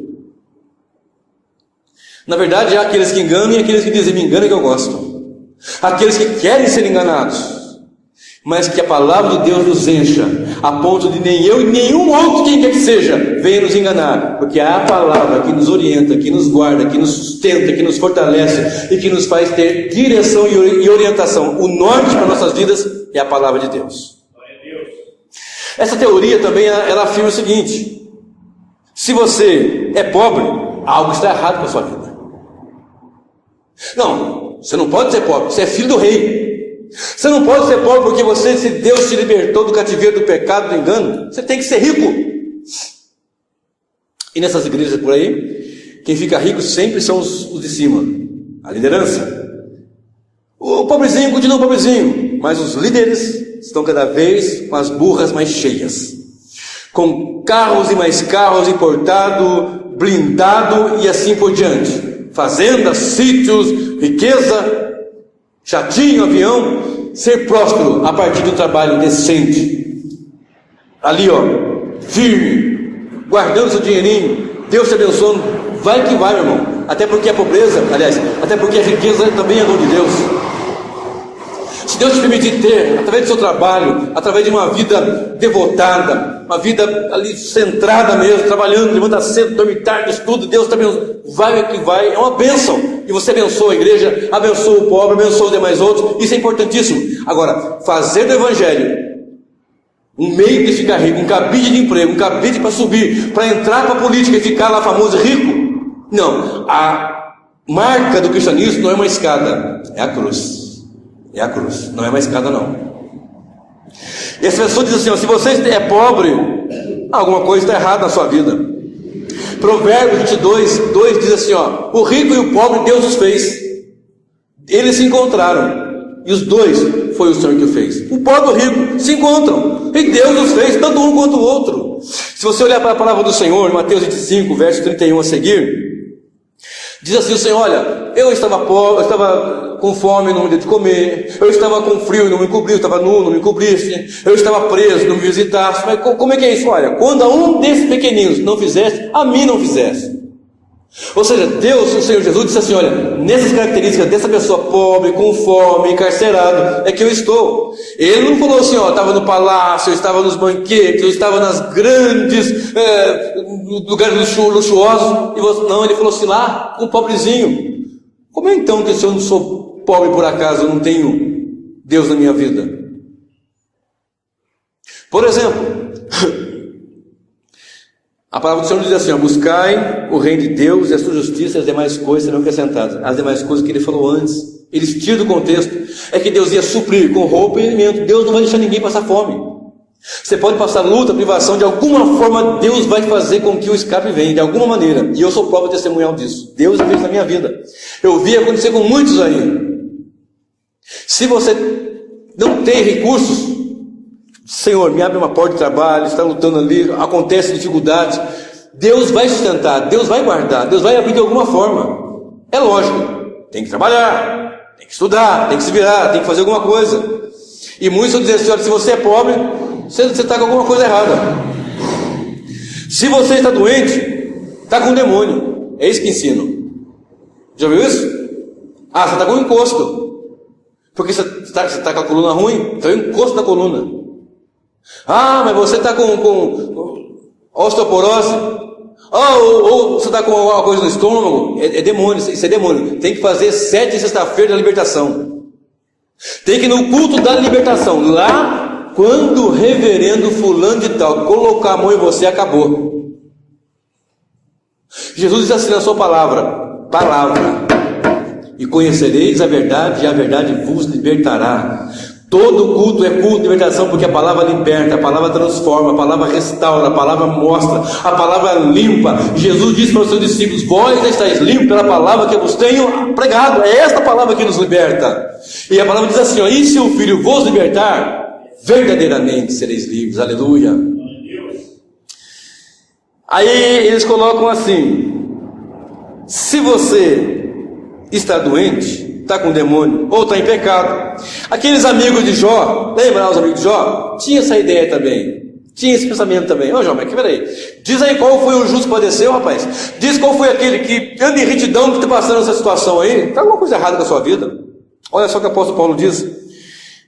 Na verdade, há aqueles que enganam e aqueles que dizem: me engana que eu gosto. Aqueles que querem ser enganados, mas que a palavra de Deus nos encha, a ponto de nem eu e nenhum outro, quem quer que seja, venha nos enganar, porque é a palavra que nos orienta, que nos guarda, que nos sustenta, que nos fortalece e que nos faz ter direção e orientação. O norte para nossas vidas é a palavra de Deus. Essa teoria também ela afirma o seguinte: se você é pobre, algo está errado com a sua vida. Não, você não pode ser pobre, você é filho do rei. Você não pode ser pobre porque você, se Deus te libertou do cativeiro do pecado, do engano, você tem que ser rico. E nessas igrejas por aí, quem fica rico sempre são os de cima, a liderança. O pobrezinho continua pobrezinho, mas os líderes estão cada vez com as burras mais cheias, com carros e mais carros importado, blindado e assim por diante, fazendas, sítios, riqueza, jatinho, avião. Ser próspero a partir de um trabalho decente, ali firme, guardando seu dinheirinho, Deus te abençoando, vai que vai, meu irmão. Até porque a pobreza, até porque a riqueza também é dom de Deus. Se Deus te permitir ter, através do seu trabalho, através de uma vida devotada, uma vida ali centrada mesmo, trabalhando, levanta cedo, dorme tarde, estuda, Deus te abençoa, vai que vai, é uma bênção. E você abençoa a igreja, abençoa o pobre, abençoa os demais outros, isso é importantíssimo. Agora, fazer do evangelho um meio de ficar rico, um cabide de emprego, um cabide para subir, para entrar para a política e ficar lá famoso e rico, não. A marca do cristianismo não é uma escada, é a cruz. É a cruz, não é uma escada não. E as pessoas dizem assim: se você é pobre, alguma coisa está errada na sua vida. Provérbios 22:2 diz assim: o rico e o pobre Deus os fez, eles se encontraram, e os dois foi o Senhor que o fez. O pobre e o rico se encontram, e Deus os fez, tanto um quanto o outro. Se você olhar para a palavra do Senhor, em Mateus 25, verso 31 a seguir, Diz assim o Senhor: olha, eu estava pobre, eu estava com fome, não me deu de comer, eu estava com frio e não me cobriu, eu estava nu, não me cobriste, eu estava preso, não me visitaste. Mas como é que é isso? Olha, quando a um desses pequeninos não fizeste, a mim não fizeste. Ou seja, Deus, o Senhor Jesus, disse assim: olha, nessas características dessa pessoa pobre, com fome, encarcerado, é que eu estou. Ele não falou assim: ó, estava no palácio, eu estava nos banquetes, eu estava nas grandes lugares luxuosos, e você, não, ele falou assim: lá, com o pobrezinho. Como é então que se eu não sou pobre por acaso, eu não tenho Deus na minha vida? Por exemplo, a palavra do Senhor diz assim: ó, buscai o reino de Deus e a sua justiça, e as demais coisas serão acrescentadas. As demais coisas que ele falou antes, eles tiram do contexto, é que Deus ia suprir com roupa e alimento. Deus não vai deixar ninguém passar fome. Você pode passar luta, privação, de alguma forma Deus vai fazer com que o escape venha, de alguma maneira. E eu sou prova testemunhal disso. Deus fez na minha vida. Eu vi acontecer com muitos aí. Se você não tem recursos, Senhor, me abre uma porta de trabalho, está lutando ali, acontece dificuldades, Deus vai sustentar, Deus vai guardar, Deus vai abrir de alguma forma. É lógico, tem que trabalhar, tem que estudar, tem que se virar, tem que fazer alguma coisa. E muitos vão dizer assim: olha, se você é pobre, você está com alguma coisa errada. Se você está doente, está com um demônio. É isso que ensino. Já viu isso? Ah, você está com um encosto, porque você está com a coluna ruim, então é um encosto na coluna. Ah, mas você está com osteoporose, ou você está com alguma coisa no estômago. É demônio, isso é demônio. Tem que fazer 7 sexta-feira da libertação. Tem que ir no culto da libertação. Lá, quando o reverendo fulano de tal colocar a mão em você, acabou. Jesus diz assim na sua palavra: e conhecereis a verdade, e a verdade vos libertará. Todo culto é culto de libertação, porque a palavra liberta, a palavra transforma, a palavra restaura, a palavra mostra, a palavra limpa. Jesus disse para os seus discípulos: vós estáis limpos pela palavra que eu vos tenho pregado. É esta palavra que nos liberta. E a palavra diz assim: ó, e se o Filho vos libertar, verdadeiramente sereis livres. Aleluia. Aí eles colocam assim: se você está doente, está com demônio, ou está em pecado. Aqueles amigos de Jó, lembra os amigos de Jó? Tinha essa ideia também, tinha esse pensamento também. Ô Jó, mas que peraí, diz aí qual foi o justo que padeceu, rapaz. Diz qual foi aquele que anda em retidão, que está passando essa situação aí. Está alguma coisa errada com a sua vida? Olha só o que o apóstolo Paulo diz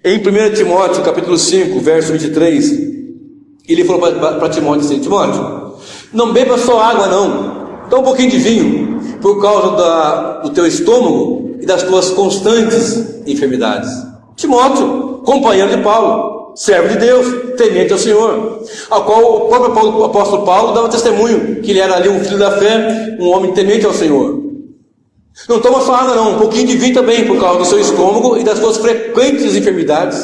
em 1 Timóteo capítulo 5, verso 23. Ele falou para Timóteo assim: Timóteo, não beba só água não, dá um pouquinho de vinho, por causa do teu estômago e das tuas constantes enfermidades. Timóteo, companheiro de Paulo, servo de Deus, temente ao Senhor, ao qual o próprio apóstolo Paulo dava testemunho, que ele era ali um filho da fé, um homem temente ao Senhor. Não toma só água não, um pouquinho de vinho também, por causa do seu estômago e das suas frequentes enfermidades.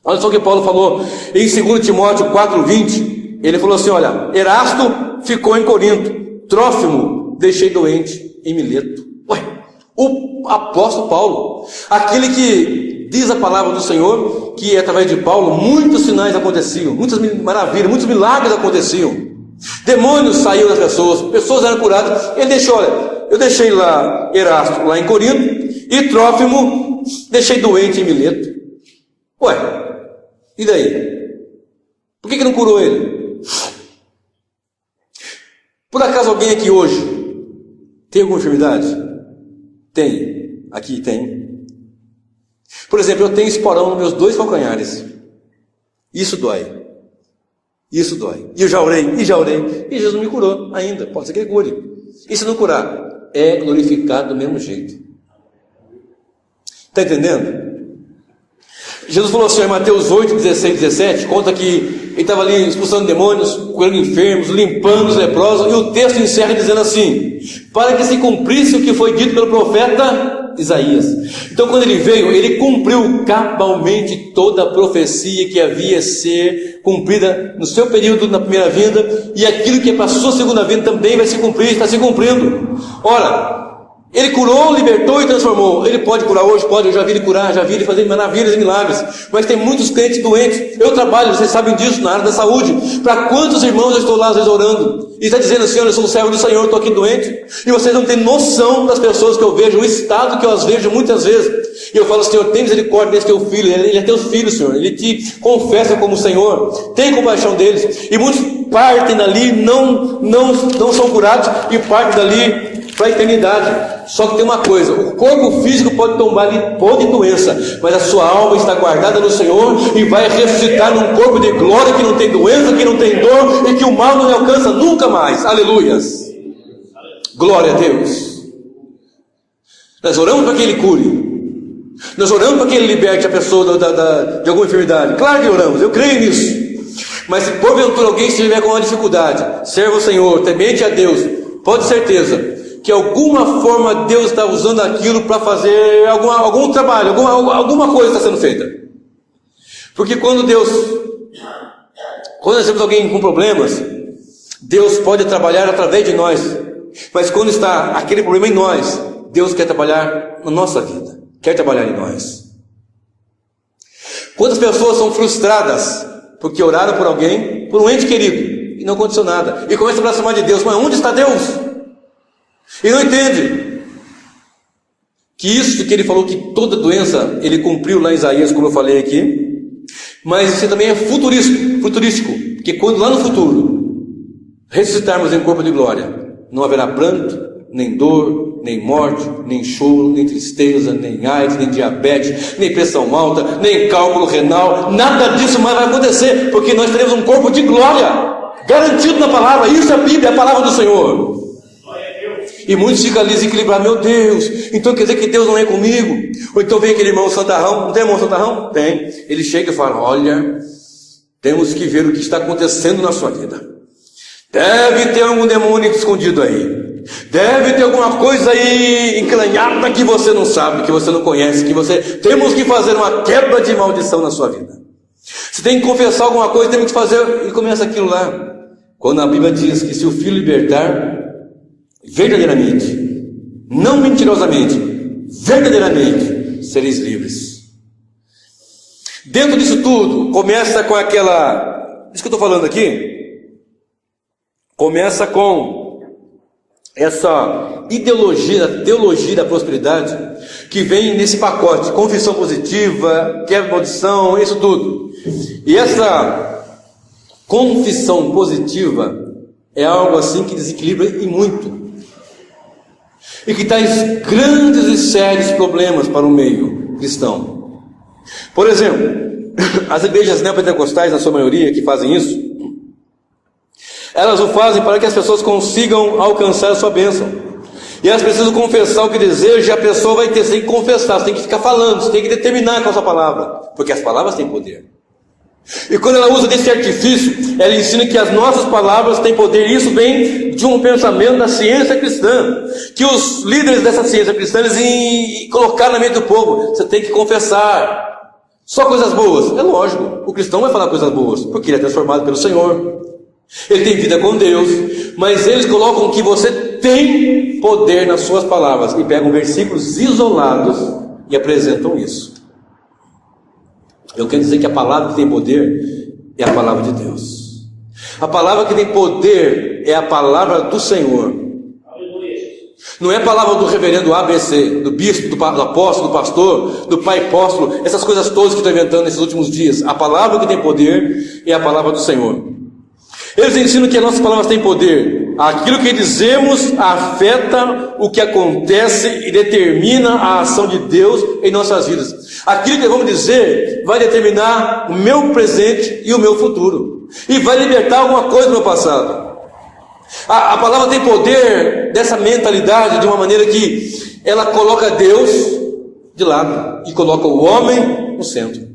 Olha só o que Paulo falou em 2 Timóteo 4:20. Ele falou assim: olha, Erasto ficou em Corinto, Trófimo deixei doente em Mileto. Ué, o apóstolo Paulo, aquele que diz a palavra do Senhor, que através de Paulo muitos sinais aconteciam, muitas maravilhas, muitos milagres aconteciam, demônios saíam das pessoas eram curadas. Ele deixou: olha, eu deixei lá Erasto lá em Corinto, e Trófimo deixei doente em Mileto. Ué, e daí? Por que não curou ele? Por acaso alguém aqui hoje tem alguma enfermidade? Tem. Aqui tem. Por exemplo, eu tenho esporão nos meus 2 calcanhares. Isso dói. Isso dói. E eu já orei, e Jesus não me curou ainda. Pode ser que ele cure. E se não curar, é glorificado do mesmo jeito. Está entendendo? Jesus falou assim em Mateus 8, 16, 17, conta que ele estava ali expulsando demônios, curando enfermos, limpando os leprosos, e o texto encerra dizendo assim: para que se cumprisse o que foi dito pelo profeta Isaías. Então, quando ele veio, ele cumpriu cabalmente toda a profecia que havia a ser cumprida no seu período na primeira vinda, e aquilo que é para a sua segunda vinda também vai se cumprir, está se cumprindo. Ora, Ele curou, libertou e transformou. Ele pode curar hoje? Pode. Eu já vi ele curar, já vi ele fazer maravilhas e milagres. Mas tem muitos crentes doentes. Eu trabalho, vocês sabem disso, na área da saúde. Para quantos irmãos eu estou lá às vezes orando e está dizendo assim: olha, eu sou um servo do Senhor, estou aqui doente. E vocês não têm noção das pessoas que eu vejo, o estado que eu as vejo muitas vezes. E eu falo: Senhor, tem misericórdia desse teu filho. Ele é teu filho, Senhor. Ele te confessa como Senhor. Tem compaixão deles. E muitos partem dali, não são curados e partem dali para a eternidade. Só que tem uma coisa: o corpo físico pode tombar ali pó de doença, mas a sua alma está guardada no Senhor e vai ressuscitar num corpo de glória que não tem doença, que não tem dor e que o mal não lhe alcança nunca mais. Aleluias, glória a Deus. Nós oramos para que Ele cure, nós oramos para que Ele liberte a pessoa de alguma enfermidade. Claro que oramos, eu creio nisso. Mas se porventura alguém estiver com uma dificuldade, serva o Senhor, temente a Deus, pode ter certeza que alguma forma Deus está usando aquilo para fazer algum trabalho, alguma coisa está sendo feita. Porque quando nós temos alguém com problemas, Deus pode trabalhar através de nós. Mas quando está aquele problema em nós, Deus quer trabalhar na nossa vida, quer trabalhar em nós. Quantas pessoas são frustradas porque oraram por alguém, por um ente querido, e não aconteceu nada, e começam a blasfemar de Deus: mas onde está Deus? E não entende que isso que ele falou, que toda doença ele cumpriu lá em Isaías, como eu falei aqui. Mas isso também é futurístico, porque quando lá no futuro ressuscitarmos em corpo de glória, não haverá pranto, nem dor, nem morte, nem choro, nem tristeza, nem AIDS, nem diabetes, nem pressão alta, nem cálculo renal. Nada disso mais vai acontecer, porque nós teremos um corpo de glória garantido na palavra. Isso é a Bíblia, é a palavra do Senhor. E muitos ficam ali desequilibrados: meu Deus, então quer dizer que Deus não é comigo? Ou então vem aquele irmão Santarrão. Não tem irmão Santarrão? Tem. Ele chega e fala: olha, temos que ver o que está acontecendo na sua vida. Deve ter algum demônio escondido aí, deve ter alguma coisa aí encranhada que você não sabe, que você não conhece, temos que fazer uma quebra de maldição na sua vida. Se tem que confessar alguma coisa, temos que fazer. E começa aquilo lá. Quando a Bíblia diz que se o Filho libertar, verdadeiramente, não mentirosamente, verdadeiramente sereis livres. Dentro disso tudo, começa com isso que eu estou falando aqui, começa com essa ideologia, teologia da prosperidade, que vem nesse pacote: confissão positiva, quebra de maldição, isso tudo. E essa confissão positiva é algo assim que desequilibra e muito, e que traz grandes e sérios problemas para o meio cristão. Por exemplo, as igrejas neopentecostais, na sua maioria, que fazem isso, elas o fazem para que as pessoas consigam alcançar a sua bênção. E elas precisam confessar o que desejam, e a pessoa vai ter que confessar, você tem que ficar falando, você tem que determinar com a sua palavra, porque as palavras têm poder. E quando ela usa desse artifício, ela ensina que as nossas palavras têm poder. E isso vem de um pensamento da ciência cristã, que os líderes dessa ciência cristã colocaram na mente do povo: você tem que confessar só coisas boas. É lógico, o cristão vai falar coisas boas, porque ele é transformado pelo Senhor, ele tem vida com Deus. Mas eles colocam que você tem poder nas suas palavras, e pegam versículos isolados e apresentam isso. Eu quero dizer que a palavra que tem poder é a palavra de Deus. A palavra que tem poder é a palavra do Senhor. Não é a palavra do reverendo ABC, do bispo, do apóstolo, do pastor, do pai apóstolo, essas coisas todas que estão inventando nesses últimos dias. A palavra que tem poder é a palavra do Senhor. Eles ensinam que as nossas palavras têm poder. Aquilo que dizemos afeta o que acontece e determina a ação de Deus em nossas vidas. Aquilo que vamos dizer vai determinar o meu presente e o meu futuro, e vai libertar alguma coisa do meu passado. A palavra tem poder dessa mentalidade, de uma maneira que ela coloca Deus de lado e coloca o homem no centro.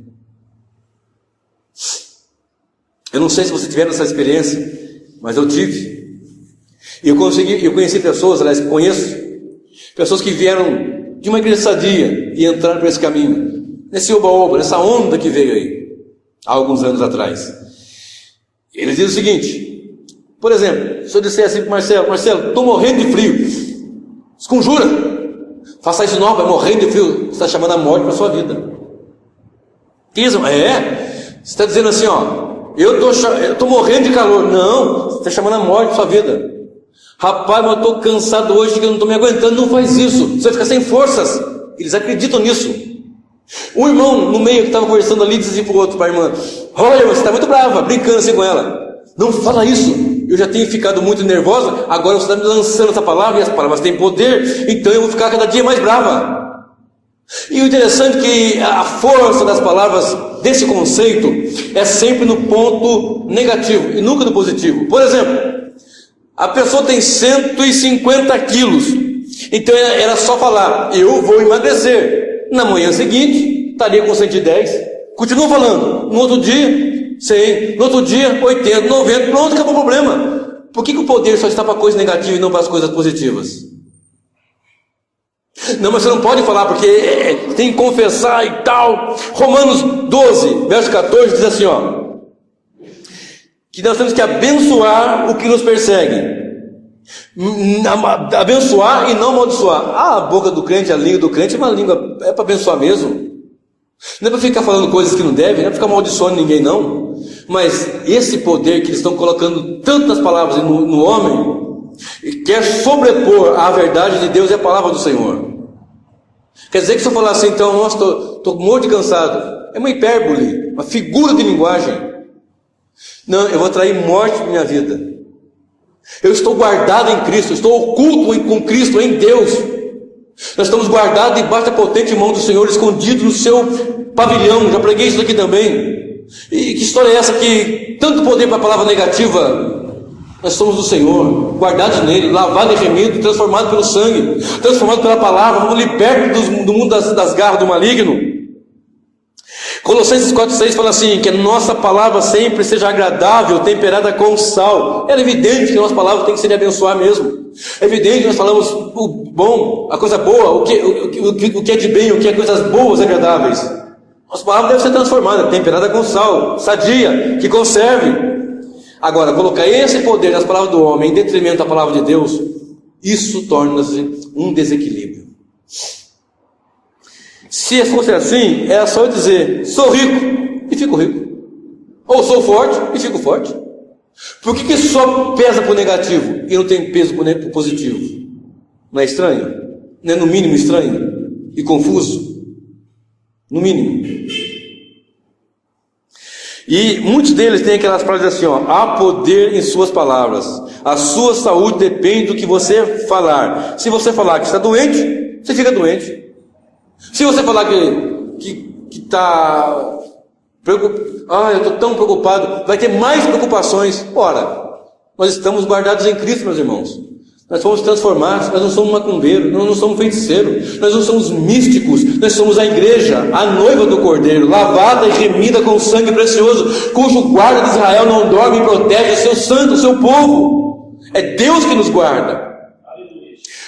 Eu não sei se você tiver essa experiência, mas eu tive. E eu conheci pessoas, aliás, conheço pessoas que vieram de uma igreja sadia e entraram por esse caminho, nesse oba-oba, nessa onda que veio aí, há alguns anos atrás. Eles dizem o seguinte: por exemplo, se eu disser assim para Marcelo, estou morrendo de frio, desconjura, Faça isso não, vai morrendo de frio. Você está chamando a morte para a sua vida. Você está dizendo assim, eu estou morrendo de calor. Não, você está chamando a morte para a sua vida. Rapaz, mas eu estou cansado hoje, que eu não estou me aguentando. Não faz isso, você vai ficar sem forças. Eles acreditam nisso. Um irmão no meio que estava conversando ali disse assim para o outro, para a irmã: olha, você está muito brava, brincando assim com ela. Não fala isso, eu já tenho ficado muito nervosa, agora você está me lançando essa palavra, e as palavras têm poder, então eu vou ficar cada dia mais brava. E o interessante é que a força das palavras desse conceito é sempre no ponto negativo e nunca no positivo. Por exemplo, a pessoa tem 150 quilos, então era só falar: eu vou emagrecer. Na manhã seguinte, estaria com 110, continua falando. No outro dia, 100, no outro dia, 80, 90, pronto, acabou o problema. Por que o poder só está para coisas negativas e não para as coisas positivas? Não, mas você não pode falar, porque tem que confessar e tal. Romanos 12, verso 14, diz assim, que nós temos que abençoar o que nos persegue. Abençoar e não amaldiçoar. A boca do crente, a língua do crente é uma língua, é para abençoar mesmo. Não é para ficar falando coisas que não devem, não é para ficar amaldiçoando ninguém não. Mas esse poder que eles estão colocando tantas palavras no homem, quer sobrepor a verdade de Deus e a palavra do Senhor. Quer dizer que se eu falar assim, então, nossa, estou morto de cansado, é uma hipérbole, uma figura de linguagem. Não, eu vou trair morte na minha vida. Eu estou guardado em Cristo, eu estou oculto com Cristo, em Deus. Nós estamos guardados debaixo da potente mão do Senhor, escondidos no seu pavilhão. Já preguei isso aqui também. E que história é essa que tanto poder para a palavra negativa? Nós somos do Senhor, guardados nele, lavados e remidos, transformados pelo sangue, transformados pela palavra, vamos libertos do mundo das garras do maligno. Colossenses 4,6 fala assim, que a nossa palavra sempre seja agradável, temperada com sal. É evidente que a nossa palavra tem que ser de abençoar mesmo. É evidente que nós falamos o bom, a coisa boa, o que é de bem, o que é coisas boas e agradáveis. Nossa palavra deve ser transformada, temperada com sal, sadia, que conserve. Agora, colocar esse poder nas palavras do homem em detrimento da palavra de Deus, isso torna-se um desequilíbrio. Se fosse assim, era só eu dizer: sou rico e fico rico, ou sou forte e fico forte. Por que só pesa para o negativo e não tem peso para o positivo? Não é estranho? Não é no mínimo estranho e confuso? No mínimo. E muitos deles têm aquelas frases assim, há poder em suas palavras, a sua saúde depende do que você falar. Se você falar que está doente, você fica doente. Se você falar que está preocupado, eu estou tão preocupado, vai ter mais preocupações. Ora, nós estamos guardados em Cristo, meus irmãos. Nós fomos transformados, nós não somos macumbeiros, nós não somos feiticeiros, nós não somos místicos, nós somos a igreja, a noiva do Cordeiro, lavada e remida com sangue precioso, cujo guarda de Israel não dorme e protege o seu santo, o seu povo. É Deus que nos guarda.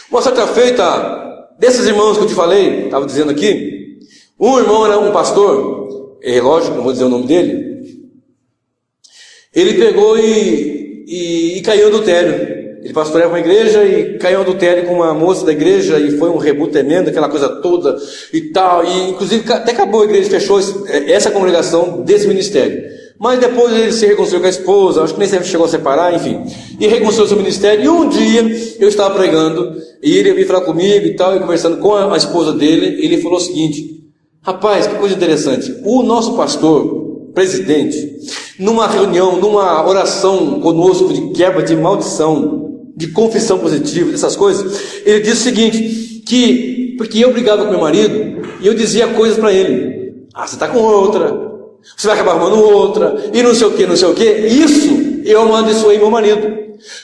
Uma certa feita, desses irmãos que eu te falei, estava dizendo aqui, um irmão era um pastor, lógico, não vou dizer o nome dele, ele pegou e caiu em adultério. Ele pastoreava uma igreja e caiu em adultério com uma moça da igreja e foi um rebuto tremendo, aquela coisa toda e tal, e inclusive até acabou a igreja, fechou essa congregação desse ministério. Mas depois ele se reconciliou com a esposa, acho que nem chegou a separar, enfim, e reconciliou seu ministério. E um dia eu estava pregando e ele veio falar comigo e tal, e conversando com a esposa dele, ele falou o seguinte: rapaz, que coisa interessante, o nosso pastor, presidente, numa reunião, numa oração conosco de quebra de maldição, de confissão positiva, dessas coisas, ele disse o seguinte, porque eu brigava com meu marido e eu dizia coisas para ele: você está com outra, você vai acabar arrumando outra, e não sei o que, não sei o que. Isso eu amaldiçoei meu marido.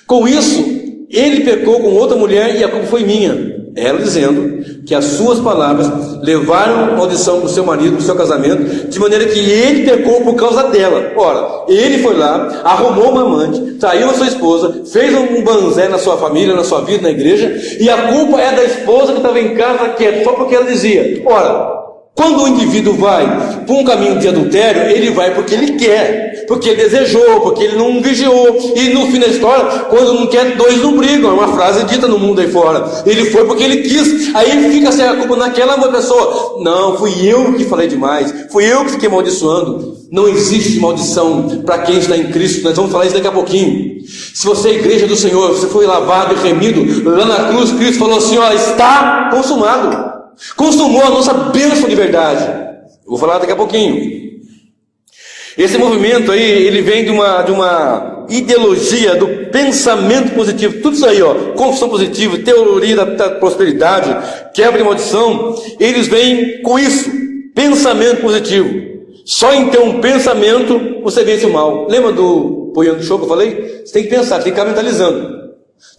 Com isso, ele pecou com outra mulher e a culpa foi minha. Ela dizendo que as suas palavras levaram maldição para o seu marido, para o seu casamento, de maneira que ele pecou por causa dela. Ora, ele foi lá, arrumou uma amante, traiu a sua esposa, fez um banzé na sua família, na sua vida, na igreja, e a culpa é da esposa que estava em casa quieta, só porque ela dizia. Ora, Quando o indivíduo vai por um caminho de adultério, ele vai porque ele quer, porque ele desejou, porque ele não vigiou. E no fim da história, quando não quer, dois não brigam. É uma frase dita no mundo aí fora. Ele foi porque ele quis. Aí ele fica sem a culpa naquela pessoa. Não, fui eu que falei demais, fui eu que fiquei amaldiçoando. Não existe maldição para quem está em Cristo. Nós vamos falar isso daqui a pouquinho. Se você é a igreja do Senhor, você foi lavado e remido, lá na cruz Cristo falou assim, ó, está consumado. Consumou a nossa bênção de verdade. Eu vou falar daqui a pouquinho. Esse movimento aí, ele vem de uma ideologia do pensamento positivo. Tudo isso aí, ó, confissão positiva, teoria da prosperidade, quebra de maldição. Eles vêm com isso, pensamento positivo. Só em ter um pensamento você vence o mal. Lembra do Poiano Show que eu falei? Você tem que pensar, tem que ficar mentalizando.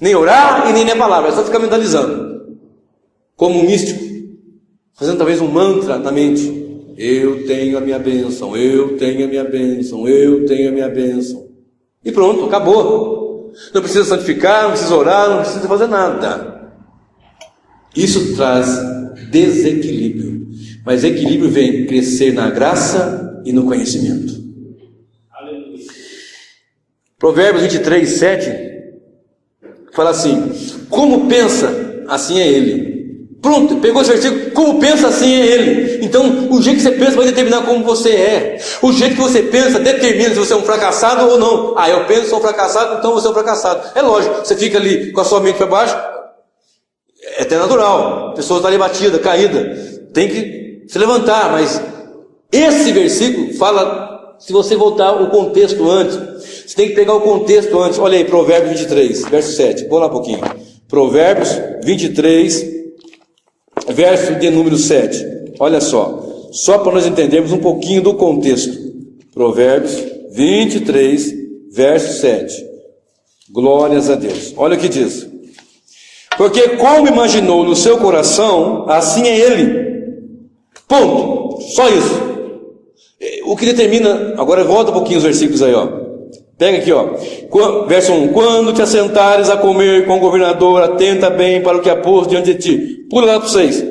Nem orar e nem ler a palavra, é só ficar mentalizando. Como um místico, fazendo talvez um mantra na mente. Eu tenho a minha bênção, eu tenho a minha bênção, eu tenho a minha bênção. E pronto, acabou. Não precisa santificar, não precisa orar, não precisa fazer nada. Isso traz desequilíbrio. Mas equilíbrio vem crescer na graça e no conhecimento. Provérbios 23, 7 fala assim: como pensa, assim é ele. Pronto, pegou esse versículo, como pensa, assim é ele. Então, o jeito que você pensa vai determinar como você é. O jeito que você pensa determina se você é um fracassado ou não. Ah, eu penso, sou um fracassado, então você é um fracassado. É lógico, você fica ali com a sua mente para baixo, é até natural. A pessoa está ali batida, caída, tem que se levantar. Mas esse versículo fala, se você voltar o contexto antes, você tem que pegar o contexto antes. Olha aí, Provérbios 23, verso 7. Vou lá um pouquinho. Provérbios 23, verso de número 7. Olha só para nós entendermos um pouquinho do contexto. Provérbios 23, verso 7. Glórias a Deus. Olha o que diz: porque como imaginou no seu coração, assim é ele. Ponto. Só isso. O que determina, agora volta um pouquinho os versículos aí, ó. Pega aqui, ó. Verso 1. Quando te assentares a comer com o governador, atenta bem para o que há posto diante de ti. Pula lá para 6.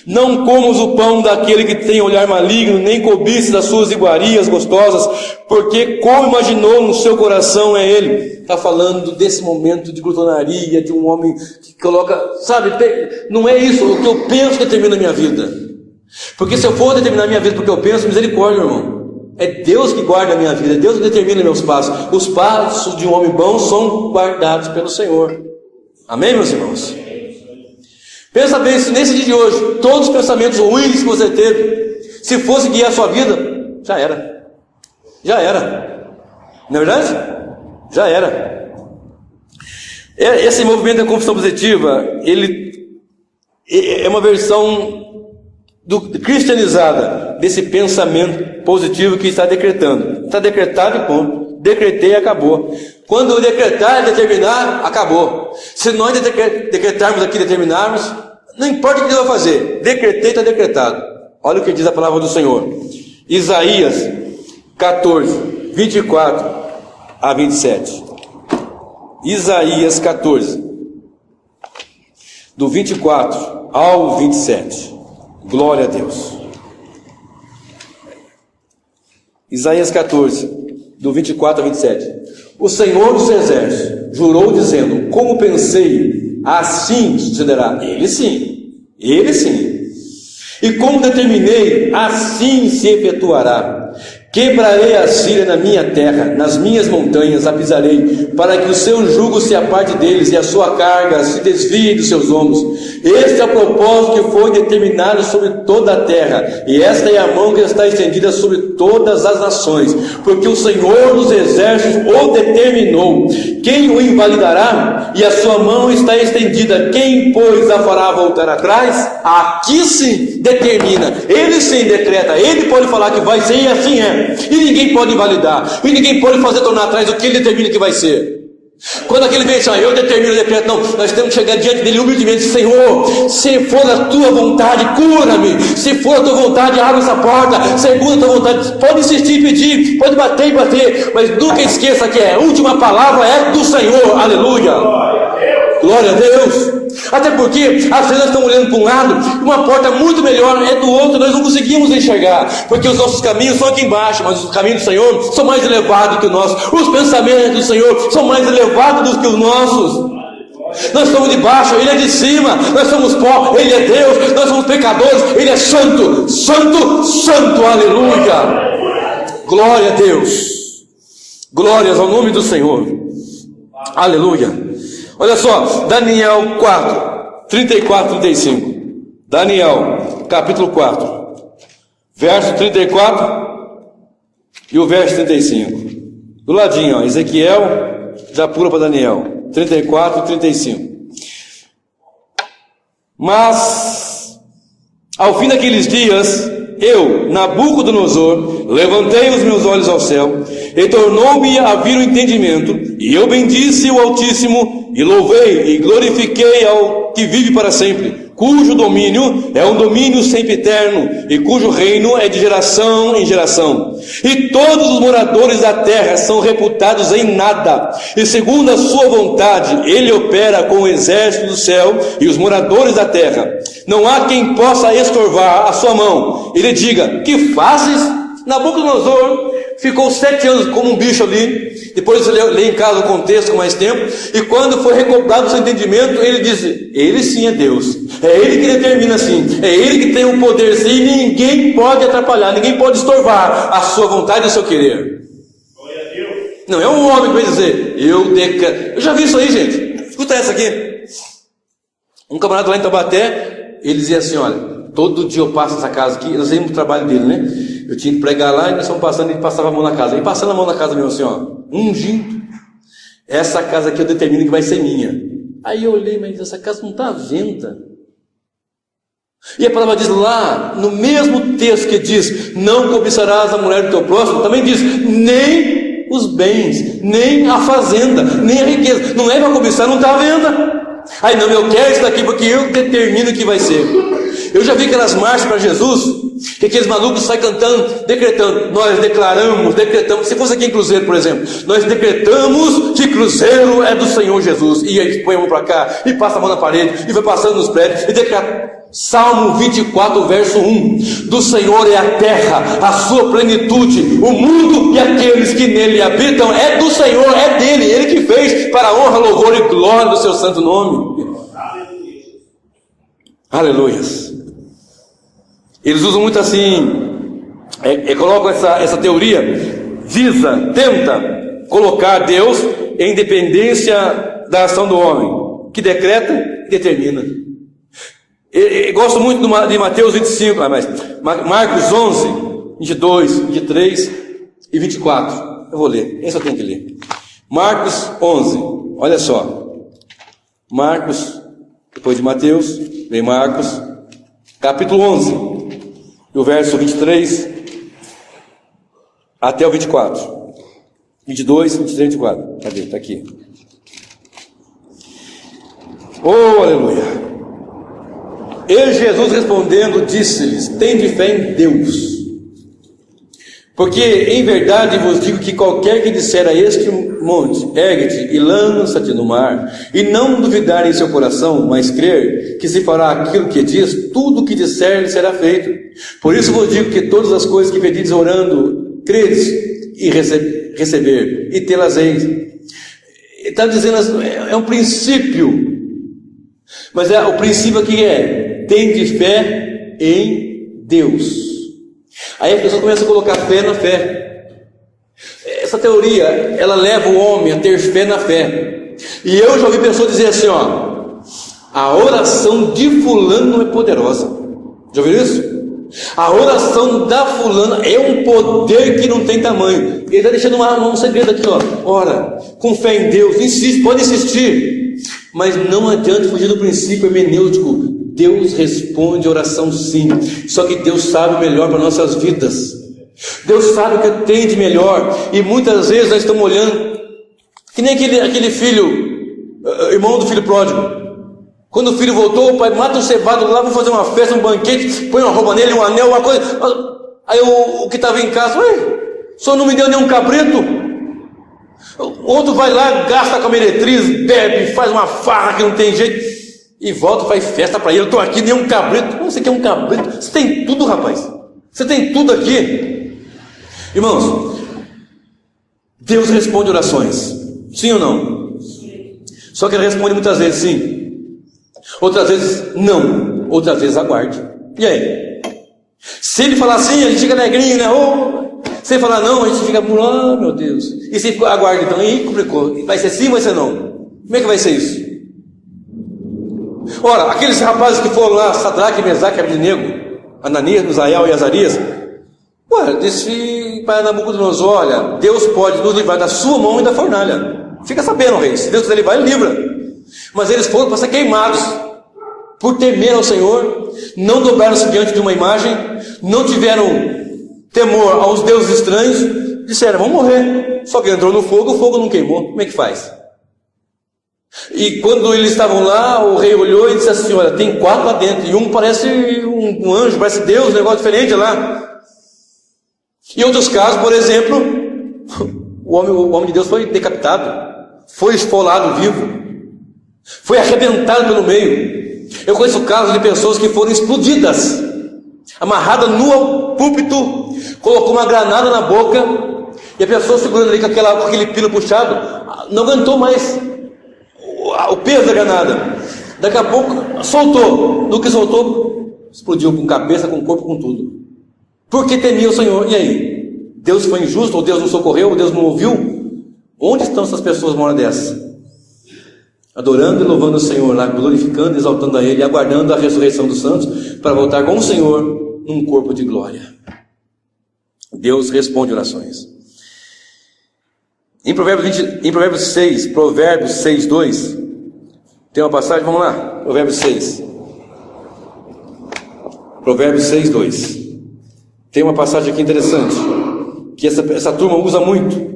Não comas o pão daquele que tem olhar maligno, nem cobices das suas iguarias gostosas, porque como imaginou no seu coração é ele. Está falando desse momento de glutonaria, de um homem que coloca, sabe, não é isso, o que eu penso que determina a minha vida. Porque se eu for determinar a minha vida porque eu penso, misericórdia, irmão. É Deus que guarda a minha vida, é Deus que determina meus passos. Os passos de um homem bom são guardados pelo Senhor. Amém, meus irmãos? Pensa bem, se nesse dia de hoje, todos os pensamentos ruins que você teve, se fosse guiar a sua vida, já era. Já era. Não é verdade? Já era. Esse movimento da confissão positiva, ele é uma versão cristianizada desse pensamento positivo que está decretando. Está decretado e ponto. Decretei e acabou. Quando eu decretar e determinar, acabou. Se nós decretarmos aqui, determinarmos, não importa o que Deus vai fazer. Decretei, está decretado. Olha o que diz a palavra do Senhor. Isaías 14, 24 a 27. Isaías 14, do 24 ao 27. Glória a Deus. Isaías 14, do 24 a 27. O Senhor dos Exércitos jurou dizendo: como pensei, assim sucederá. Ele sim, ele sim. E como determinei, assim se efetuará. Quebrarei a Síria na minha terra, nas minhas montanhas a pisarei, para que o seu jugo se aparte deles e a sua carga se desvie dos seus ombros. Este é o propósito que foi determinado sobre toda a terra, e esta é a mão que está estendida sobre todas as nações, porque o Senhor dos Exércitos o determinou. Quem o invalidará? E a sua mão está estendida. Quem, pois, a fará voltar atrás? Aqui sim determina, ele sim decreta, ele pode falar que vai ser e assim é. E ninguém pode invalidar, e ninguém pode fazer tornar atrás o que ele determina que vai ser. Quando aquele vem assim, eu determino o decreto, não, nós temos que chegar diante dele humildemente: Senhor, se for a tua vontade, cura-me. Se for a tua vontade, abre essa porta. Segundo a tua vontade, pode insistir e pedir, pode bater e bater, mas nunca esqueça que a última palavra é do Senhor. Aleluia. Glória a Deus. Até porque às vezes nós estamos olhando para um lado e uma porta muito melhor é do outro, nós não conseguimos enxergar, porque os nossos caminhos são aqui embaixo, mas os caminhos do Senhor são mais elevados que os nossos, os pensamentos do Senhor são mais elevados do que os nossos. Nós somos de baixo, Ele é de cima. Nós somos pó, Ele é Deus. Nós somos pecadores, Ele é santo, santo, santo, aleluia. Glória a Deus. Glórias ao nome do Senhor. Aleluia. Olha só, Daniel 4, 34, 35. Daniel, capítulo 4, verso 34 e o verso 35. Do ladinho, ó, Ezequiel, já pula para Daniel. 34 e 35. Mas ao fim daqueles dias, eu, Nabucodonosor, levantei os meus olhos ao céu, e tornou-me a vir o entendimento, e eu bendisse o Altíssimo, e louvei e glorifiquei ao que vive para sempre, cujo domínio é um domínio sempiterno, e cujo reino é de geração em geração. E todos os moradores da terra são reputados em nada, e segundo a sua vontade, ele opera com o exército do céu e os moradores da terra. Não há quem possa estorvar a sua mão. Ele diga: que fazes? Nabucodonosor ficou 7 anos como um bicho ali. Depois você lê em casa o contexto com mais tempo, e quando foi recobrado o seu entendimento, ele disse: Ele sim é Deus, é Ele que determina assim, é Ele que tem o poder sim, e ninguém pode atrapalhar, ninguém pode estorvar a sua vontade e o seu querer. Não é um homem que vai dizer: eu já vi isso aí, gente. Escuta essa aqui. Um camarada lá em Taubaté, ele dizia assim: olha, todo dia eu passo nessa casa aqui, nós íamos no trabalho dele, né? Eu tinha que pregar lá, e nós estamos passando, ele passava a mão na casa. E passando a mão na casa mesmo assim, ó, ungindo. Essa casa aqui eu determino que vai ser minha. Aí eu olhei, mas essa casa não está à venda. E a palavra diz lá, no mesmo texto que diz: não cobiçarás a mulher do teu próximo, também diz: nem os bens, nem a fazenda, nem a riqueza. Não é para cobiçar, não está à venda. Aí não, eu quero isso daqui porque eu determino o que vai ser. Eu já vi aquelas marchas para Jesus, que aqueles malucos saem cantando, decretando: nós decretamos, se fosse aqui em Cruzeiro, por exemplo, nós decretamos que Cruzeiro é do Senhor Jesus, e aí põe a mão para cá, e passa a mão na parede, e vai passando nos prédios, e decreta. Salmo 24, verso 1: do Senhor é a terra, a sua plenitude, o mundo e aqueles que nele habitam. É do Senhor, é dele, ele que fez, para a honra, louvor e glória do seu santo nome. Aleluias. Eles usam muito assim, colocam essa teoria, tenta colocar Deus em dependência da ação do homem, que decreta e determina. Eu gosto muito de Mateus 25, mas Marcos 11, 22, 23 e 24. Eu vou ler, esse eu tenho que ler. Marcos 11, olha só. Marcos, depois de Mateus, vem Marcos, capítulo 11, e o verso 23 até o 24. 22, 23 e 24. Cadê? Está aqui. Oh, aleluia. E Jesus respondendo, disse-lhes: tende fé em Deus. Porque em verdade vos digo que qualquer que disser a este monte: ergue-te e lança-te no mar, e não duvidar em seu coração, mas crer que se fará aquilo que diz, tudo o que disser lhe será feito. Por isso vos digo que todas as coisas que pedis orando, credes e receber, e tê-las-eis. Ele está dizendo, é um princípio, mas o princípio aqui tende fé em Deus. Aí a pessoa começa a colocar fé na fé. Essa teoria, ela leva o homem a ter fé na fé. E eu já ouvi pessoas dizer assim, ó: a oração de fulano é poderosa. Já ouviram isso? A oração da fulana é um poder que não tem tamanho. Ele está deixando um segredo aqui, ó: ora, com fé em Deus, insiste, pode insistir, mas não adianta fugir do princípio hermenêutico. Deus responde a oração sim, só que Deus sabe o melhor para nossas vidas. Deus sabe o que tem de melhor, e muitas vezes nós estamos olhando, que nem aquele filho, irmão do filho pródigo. Quando o filho voltou, o pai mata um cevado lá, vou fazer uma festa, um banquete, põe uma roupa nele, um anel, uma coisa. Aí o que estava em casa: ué, o senhor não me deu nenhum cabrito? Outro vai lá, gasta com a meretriz, bebe, faz uma farra que não tem jeito, e volta, faz festa para ele. Eu estou aqui, nem um cabrito. Como você quer um cabrito? Você tem tudo, rapaz. Você tem tudo aqui. Irmãos, Deus responde orações. Sim ou não? Só que ele responde muitas vezes sim. Outras vezes não. Outras vezes aguarde. E aí? Se ele falar sim, a gente fica alegrinho, né? Se ele falar não, a gente fica, oh meu Deus. E se aguarda então, aí complicou. Vai ser sim ou vai ser não? Como é que vai ser isso? Ora, aqueles rapazes que foram lá, Sadraque, Mesaque, Abednego, Ananias, Misael e Azarias, disse para Nabucodonosor: olha, Deus pode nos livrar da sua mão e da fornalha. Fica sabendo, rei, se Deus quiser livrar, ele livra. Mas eles foram para ser queimados, por temer ao Senhor, não dobraram-se diante de uma imagem, não tiveram temor aos deuses estranhos, disseram: vamos morrer. Só que entrou no fogo, o fogo não queimou. Como é que faz? E quando eles estavam lá, o rei olhou e disse assim: olha, tem 4 lá dentro, e um parece um anjo, parece Deus, um negócio diferente lá. Em outros casos, por exemplo, o homem de Deus foi decapitado, foi esfolado vivo, foi arrebentado pelo meio. Eu conheço casos de pessoas que foram explodidas, amarrada no púlpito, colocou uma granada na boca, e a pessoa segurando ali com aquele pino puxado, não aguentou mais o peso da granada. Daqui a pouco soltou. No que soltou, explodiu com cabeça, com corpo, com tudo. Porque temia o Senhor. E aí? Deus foi injusto? Ou Deus não socorreu? Ou Deus não ouviu? Onde estão essas pessoas uma hora dessa? Adorando e louvando o Senhor lá, glorificando e exaltando a Ele, aguardando a ressurreição dos santos, para voltar com o Senhor num corpo de glória. Deus responde orações. Em Provérbios 6, 2, tem uma passagem, vamos lá, Provérbios 6. Provérbios 6, 2. Tem uma passagem aqui interessante, que essa turma usa muito.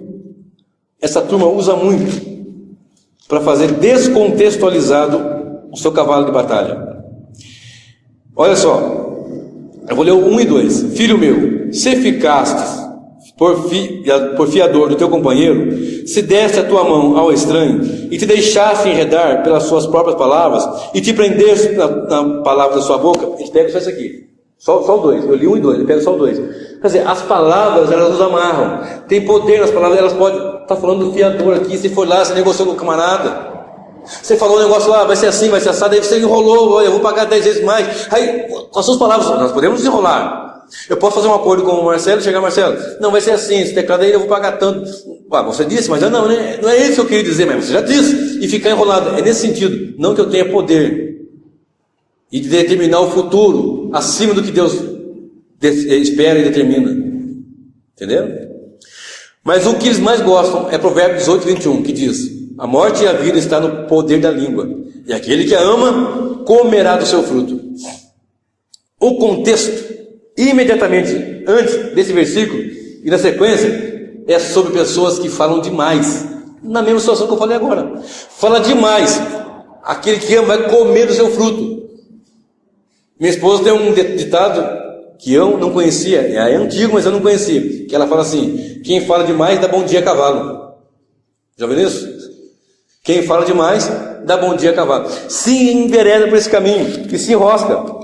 Essa turma usa muito para fazer descontextualizado o seu cavalo de batalha. Olha só, eu vou ler o 1 e 2. Filho meu, se ficastes por fiador do teu companheiro, se deste a tua mão ao estranho, e te deixaste enredar pelas suas próprias palavras, e te prendeste na palavra da sua boca, ele pega só isso aqui, só o 2, eu li 1 e 2, ele pega só o 2. Quer dizer, as palavras, elas nos amarram, tem poder nas palavras, elas podem, está falando do fiador aqui, se for lá, você negociou com o camarada, você falou um negócio lá, vai ser assim, vai ser assado, aí você enrolou, olha, eu vou pagar 10 vezes mais, aí, com as suas palavras, nós podemos enrolar. Eu posso fazer um acordo com o Marcelo, chegar, Marcelo, não, vai ser assim, esse teclado aí eu vou pagar tanto. Você disse, mas não é isso que eu queria dizer, mas você já disse, e ficar enrolado, é nesse sentido, não que eu tenha poder, e de determinar o futuro, acima do que Deus espera e determina, entendeu? Mas o que eles mais gostam é Provérbios 18, 21, que diz: a morte e a vida está no poder da língua, e aquele que a ama, comerá do seu fruto. O contexto, imediatamente antes desse versículo e na sequência, é sobre pessoas que falam demais, na mesma situação que eu falei agora. Fala demais. Aquele que ama vai comer do seu fruto. Minha esposa tem um ditado que eu não conhecia, é antigo, mas eu não conhecia, que ela fala assim: quem fala demais dá bom dia a cavalo. Já ouviu isso? Quem fala demais dá bom dia a cavalo. Se envereda por esse caminho e se enrosca.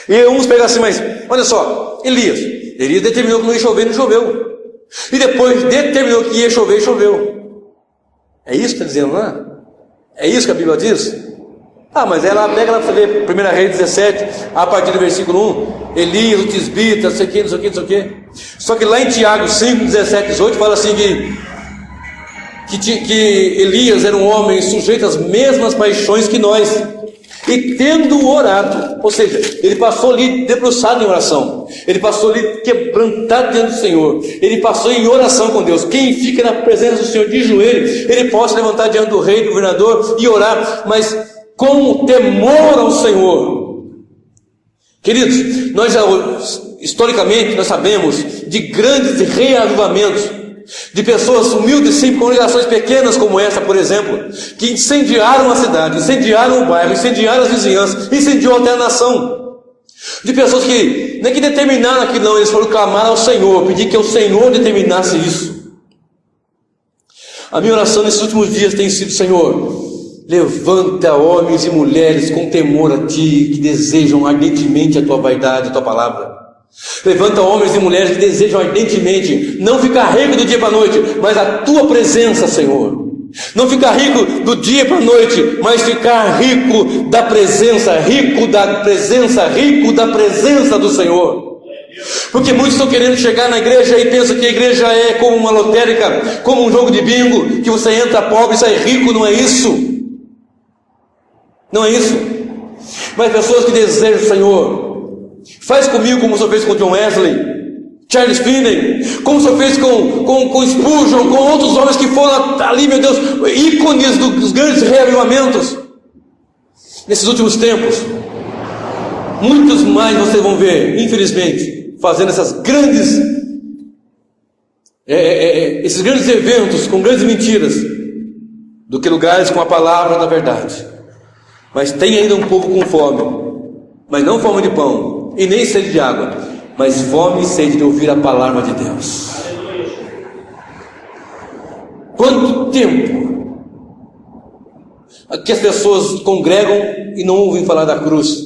E uns pegam assim, mas olha só, Elias determinou que não ia chover, não choveu. E depois determinou que ia chover, e choveu. É isso que está dizendo lá? É isso que a Bíblia diz? Mas ela pega lá para você ver 1 Reis 17, a partir do versículo 1, Elias, o tisbita, não sei o que, não sei o que, não sei o que. Só que lá em Tiago 5, 17, 18, fala assim que Elias era um homem sujeito às mesmas paixões que nós. E tendo orado, ou seja, ele passou ali debruçado em oração, ele passou ali quebrantado diante do Senhor, ele passou em oração com Deus. Quem fica na presença do Senhor de joelho, ele pode levantar diante do rei, do governador e orar, mas com temor ao Senhor. Queridos, nós já historicamente nós sabemos de grandes reavivamentos, de pessoas humildes, sim, congregações pequenas como essa, por exemplo, que incendiaram a cidade, incendiaram o bairro, incendiaram as vizinhanças, incendiou até a nação. De pessoas que nem que determinaram aquilo, não, eles foram clamar ao Senhor, pedir que o Senhor determinasse isso. A minha oração nesses últimos dias tem sido: Senhor, levanta homens e mulheres com temor a Ti, que desejam ardentemente a Tua vaidade, a Tua palavra. Levanta homens e mulheres que desejam ardentemente não ficar rico do dia para a noite, mas a Tua presença, Senhor. Não ficar rico do dia para a noite, mas ficar rico da presença, rico da presença, rico da presença do Senhor. Porque muitos estão querendo chegar na igreja e pensam que a igreja é como uma lotérica, como um jogo de bingo, que você entra pobre e sai rico. Não é isso. Não é isso. Mas pessoas que desejam o Senhor, faz comigo como o Senhor fez com John Wesley, Charles Finney, como o Senhor fez com Spurgeon, com outros homens que foram ali, meu Deus, ícones dos grandes reavivamentos. Nesses últimos tempos, muitos mais vocês vão ver, infelizmente, fazendo esses grandes eventos com grandes mentiras, do que lugares com a palavra da verdade. Mas tem ainda um povo com fome, mas não fome de pão e nem sede de água, mas fome e sede de ouvir a palavra de Deus. Quanto tempo que as pessoas congregam e não ouvem falar da cruz,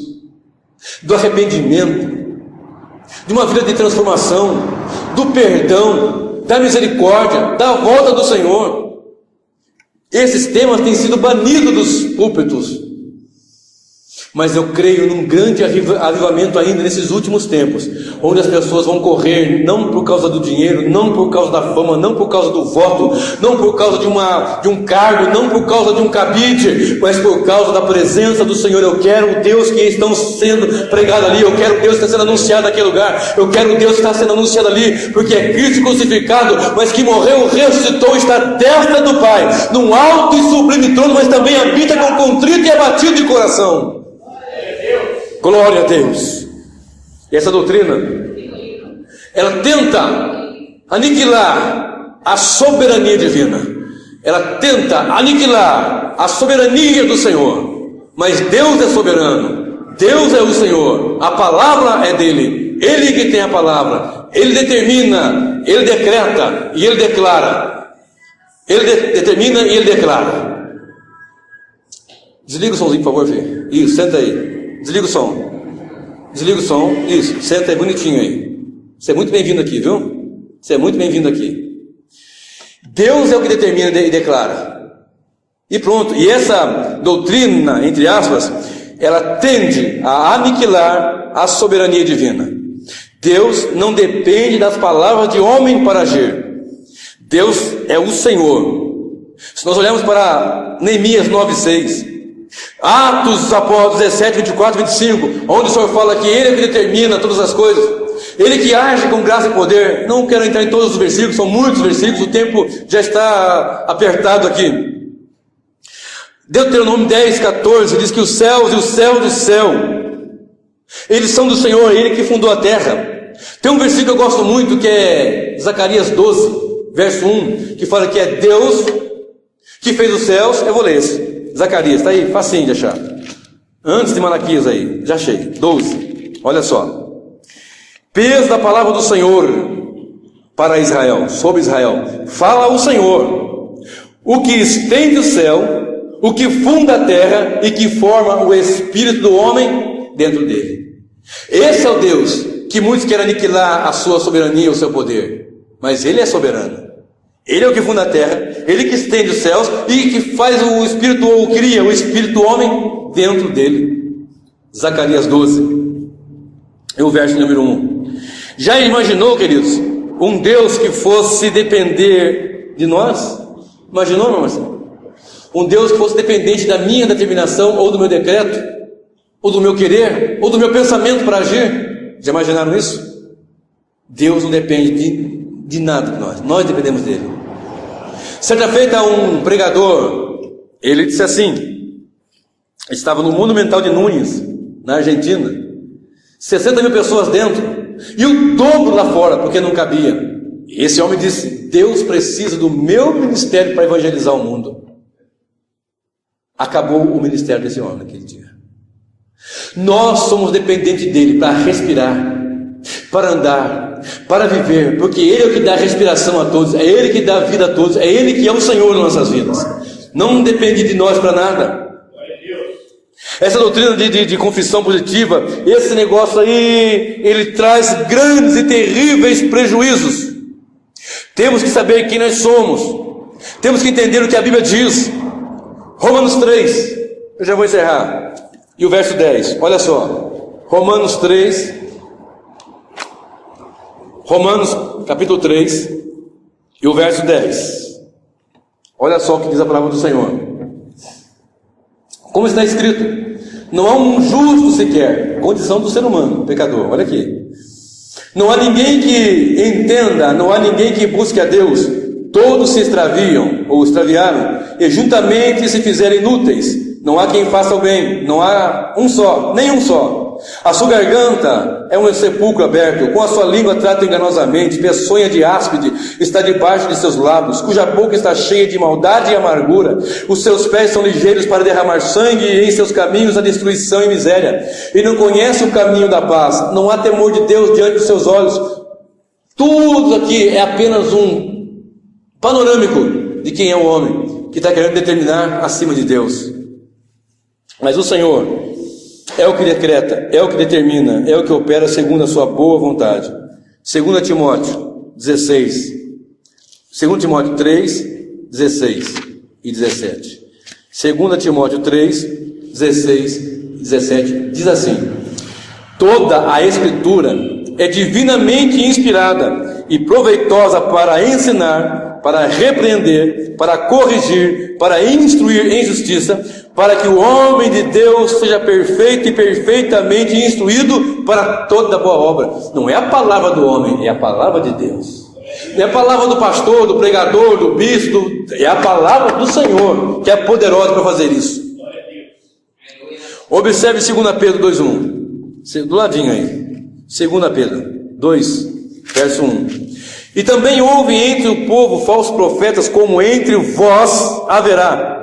do arrependimento, de uma vida de transformação, do perdão, da misericórdia, da volta do Senhor. Esses temas têm sido banidos dos púlpitos. Mas eu creio num grande avivamento ainda nesses últimos tempos, onde as pessoas vão correr não por causa do dinheiro, não por causa da fama, não por causa do voto, não por causa de um cargo, não por causa de um cabide, mas por causa da presença do Senhor. Eu quero o Deus que estão sendo pregado ali, eu quero o Deus que está sendo anunciado naquele lugar, eu quero o Deus que está sendo anunciado ali, porque é Cristo crucificado, mas que morreu, ressuscitou, está à destra do Pai, num alto e sublime trono, mas também habita com contrito e abatido de coração. Glória a Deus. E essa doutrina, ela tenta aniquilar a soberania divina, ela tenta aniquilar a soberania do Senhor. Mas Deus é soberano, Deus é o Senhor, a palavra é dele, Ele que tem a palavra, Ele determina, Ele decreta e Ele declara. Ele determina e Ele declara. Desliga o somzinho, por favor, filho. Isso, senta aí. Desliga o som. Desliga o som. Isso, senta aí bonitinho aí. Você é muito bem-vindo aqui, viu? Você é muito bem-vindo aqui. Deus é o que determina e declara. E pronto. E essa doutrina, entre aspas, ela tende a aniquilar a soberania divina. Deus não depende das palavras de homem para agir. Deus é o Senhor. Se nós olharmos para Neemias 9:6, Atos dos Apóstolos 17, 24, 25, onde o Senhor fala que Ele é que determina todas as coisas, Ele que age com graça e poder. Não quero entrar em todos os versículos, são muitos versículos, o tempo já está apertado aqui. Deuteronômio 10, 14 diz que os céus e os céus do céu, eles são do Senhor, Ele que fundou a terra. Tem um versículo que eu gosto muito, que é Zacarias 12, verso 1, que fala que é Deus que fez os céus. Eu vou ler esse Zacarias, está aí, facinho de achar. Antes de Malaquias aí, já achei. 12, olha só. Peso da palavra do Senhor para Israel, sobre Israel. Fala o Senhor, o que estende o céu, o que funda a terra e que forma o espírito do homem dentro dele. Esse é o Deus que muitos querem aniquilar a sua soberania, o seu poder. Mas Ele é soberano. Ele é o que funda a terra, Ele que estende os céus e que faz o espírito, ou cria o espírito do homem dentro dele. Zacarias 12, é o verso número 1. Já imaginou, queridos, um Deus que fosse depender de nós? Imaginou, meu Marcelo? Um Deus que fosse dependente da minha determinação, ou do meu decreto, ou do meu querer, ou do meu pensamento para agir? Já imaginaram isso? Deus não depende de nada de nós dependemos dele. Certa feita, um pregador, ele disse assim, estava no Monumental de Núñez, na Argentina, 60 mil pessoas dentro, e o dobro lá fora, porque não cabia. E esse homem disse: Deus precisa do meu ministério para evangelizar o mundo. Acabou o ministério desse homem naquele dia. Nós somos dependentes dele para respirar, para andar, para viver, porque Ele é o que dá respiração a todos, é Ele que dá vida a todos, é Ele que é o Senhor nas nossas vidas. Não depende de nós para nada. Essa doutrina de confissão positiva, esse negócio aí, ele traz grandes e terríveis prejuízos. Temos que saber quem nós somos, temos que entender o que a Bíblia diz. Romanos 3, eu já vou encerrar, e o verso 10, olha só, Romanos capítulo 3, e o verso 10, olha só o que diz a palavra do Senhor. Como está escrito, não há um justo sequer, condição do ser humano, pecador, olha aqui. Não há ninguém que entenda, não há ninguém que busque a Deus. Todos se extraviam, ou extraviaram, e juntamente se fizeram inúteis. Não há quem faça o bem, não há um só, nenhum só. A sua garganta é um sepulcro aberto, com a sua língua trata enganosamente, peçonha de áspide está debaixo de seus lábios, cuja boca está cheia de maldade e amargura. Os seus pés são ligeiros para derramar sangue, e em seus caminhos a destruição e miséria. E não conhece o caminho da paz, não há temor de Deus diante dos seus olhos. Tudo aqui é apenas um panorâmico de quem é o homem, que está querendo determinar acima de Deus. Mas o Senhor é o que decreta, é o que determina, é o que opera segundo a sua boa vontade. 2 Timóteo 16, 2 Timóteo 3, 16 e 17. 2 Timóteo 3, 16 e 17 diz assim: toda a Escritura é divinamente inspirada e proveitosa para ensinar, para repreender, para corrigir, para instruir em justiça, para que o homem de Deus seja perfeito e perfeitamente instruído para toda boa obra. Não é a palavra do homem, é a palavra de Deus. Não é a palavra do pastor, do pregador, do bispo, é a palavra do Senhor, que é poderosa para fazer isso. Observe 2 Pedro 2:1, do ladinho aí, 2 Pedro 2, verso 1. E também houve entre o povo falsos profetas, como entre vós haverá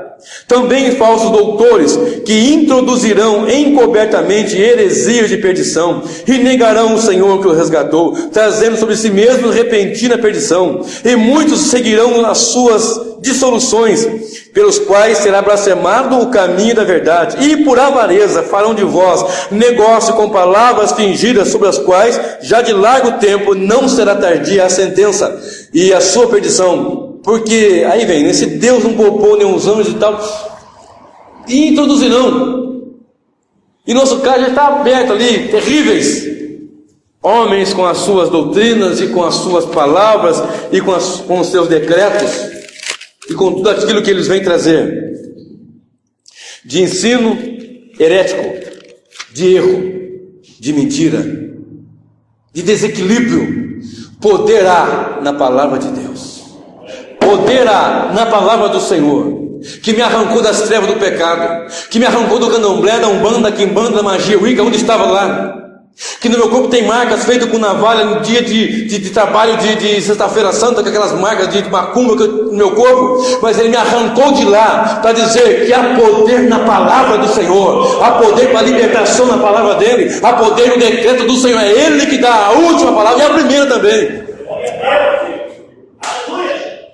também falsos doutores, que introduzirão encobertamente heresias de perdição, e negarão o Senhor que o resgatou, trazendo sobre si mesmo repentina perdição. E muitos seguirão as suas dissoluções, pelos quais será blasfemado o caminho da verdade, e por avareza farão de vós negócio com palavras fingidas, sobre as quais já de largo tempo não será tardia a sentença e a sua perdição. Porque, aí vem, esse Deus não poupou nem os anjos e tal, e introduzirão. E nosso caso já está aberto ali, terríveis homens com as suas doutrinas e com as suas palavras e com os seus decretos e com tudo aquilo que eles vêm trazer de ensino herético, de erro, de mentira, de desequilíbrio. Poder há na palavra de Deus, poder há na palavra do Senhor, que me arrancou das trevas do pecado, que me arrancou do candomblé, da umbanda, da quimbanda, da magia wicca, onde estava lá, que no meu corpo tem marcas feitas com navalha no dia de trabalho de sexta-feira santa, com aquelas marcas de macumba no meu corpo, mas Ele me arrancou de lá, para dizer que há poder na palavra do Senhor, há poder para a libertação na palavra dEle, há poder no decreto do Senhor, é Ele que dá a última palavra e a primeira também.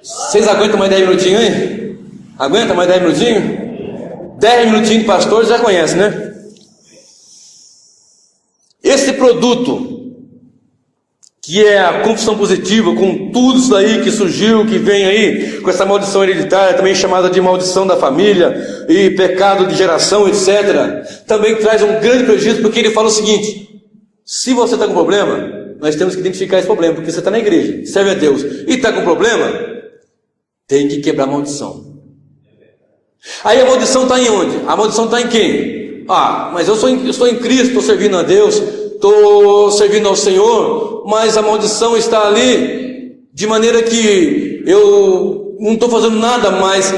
Vocês aguentam mais 10 minutinhos aí? Aguenta mais 10 minutinhos? 10 minutinhos de pastor já conhece, né? Esse produto, que é a confissão positiva, com tudo isso aí que surgiu, que vem aí, com essa maldição hereditária, também chamada de maldição da família, e pecado de geração, etc., também traz um grande prejuízo, porque ele fala o seguinte: se você está com problema, nós temos que identificar esse problema, porque você está na igreja, serve a Deus, e está com problema, tem que quebrar a maldição. Aí a maldição está em onde? A maldição está em quem? Ah, mas eu estou em Cristo, estou servindo a Deus, estou servindo ao Senhor, mas a maldição está ali, de maneira que eu não estou fazendo nada, mas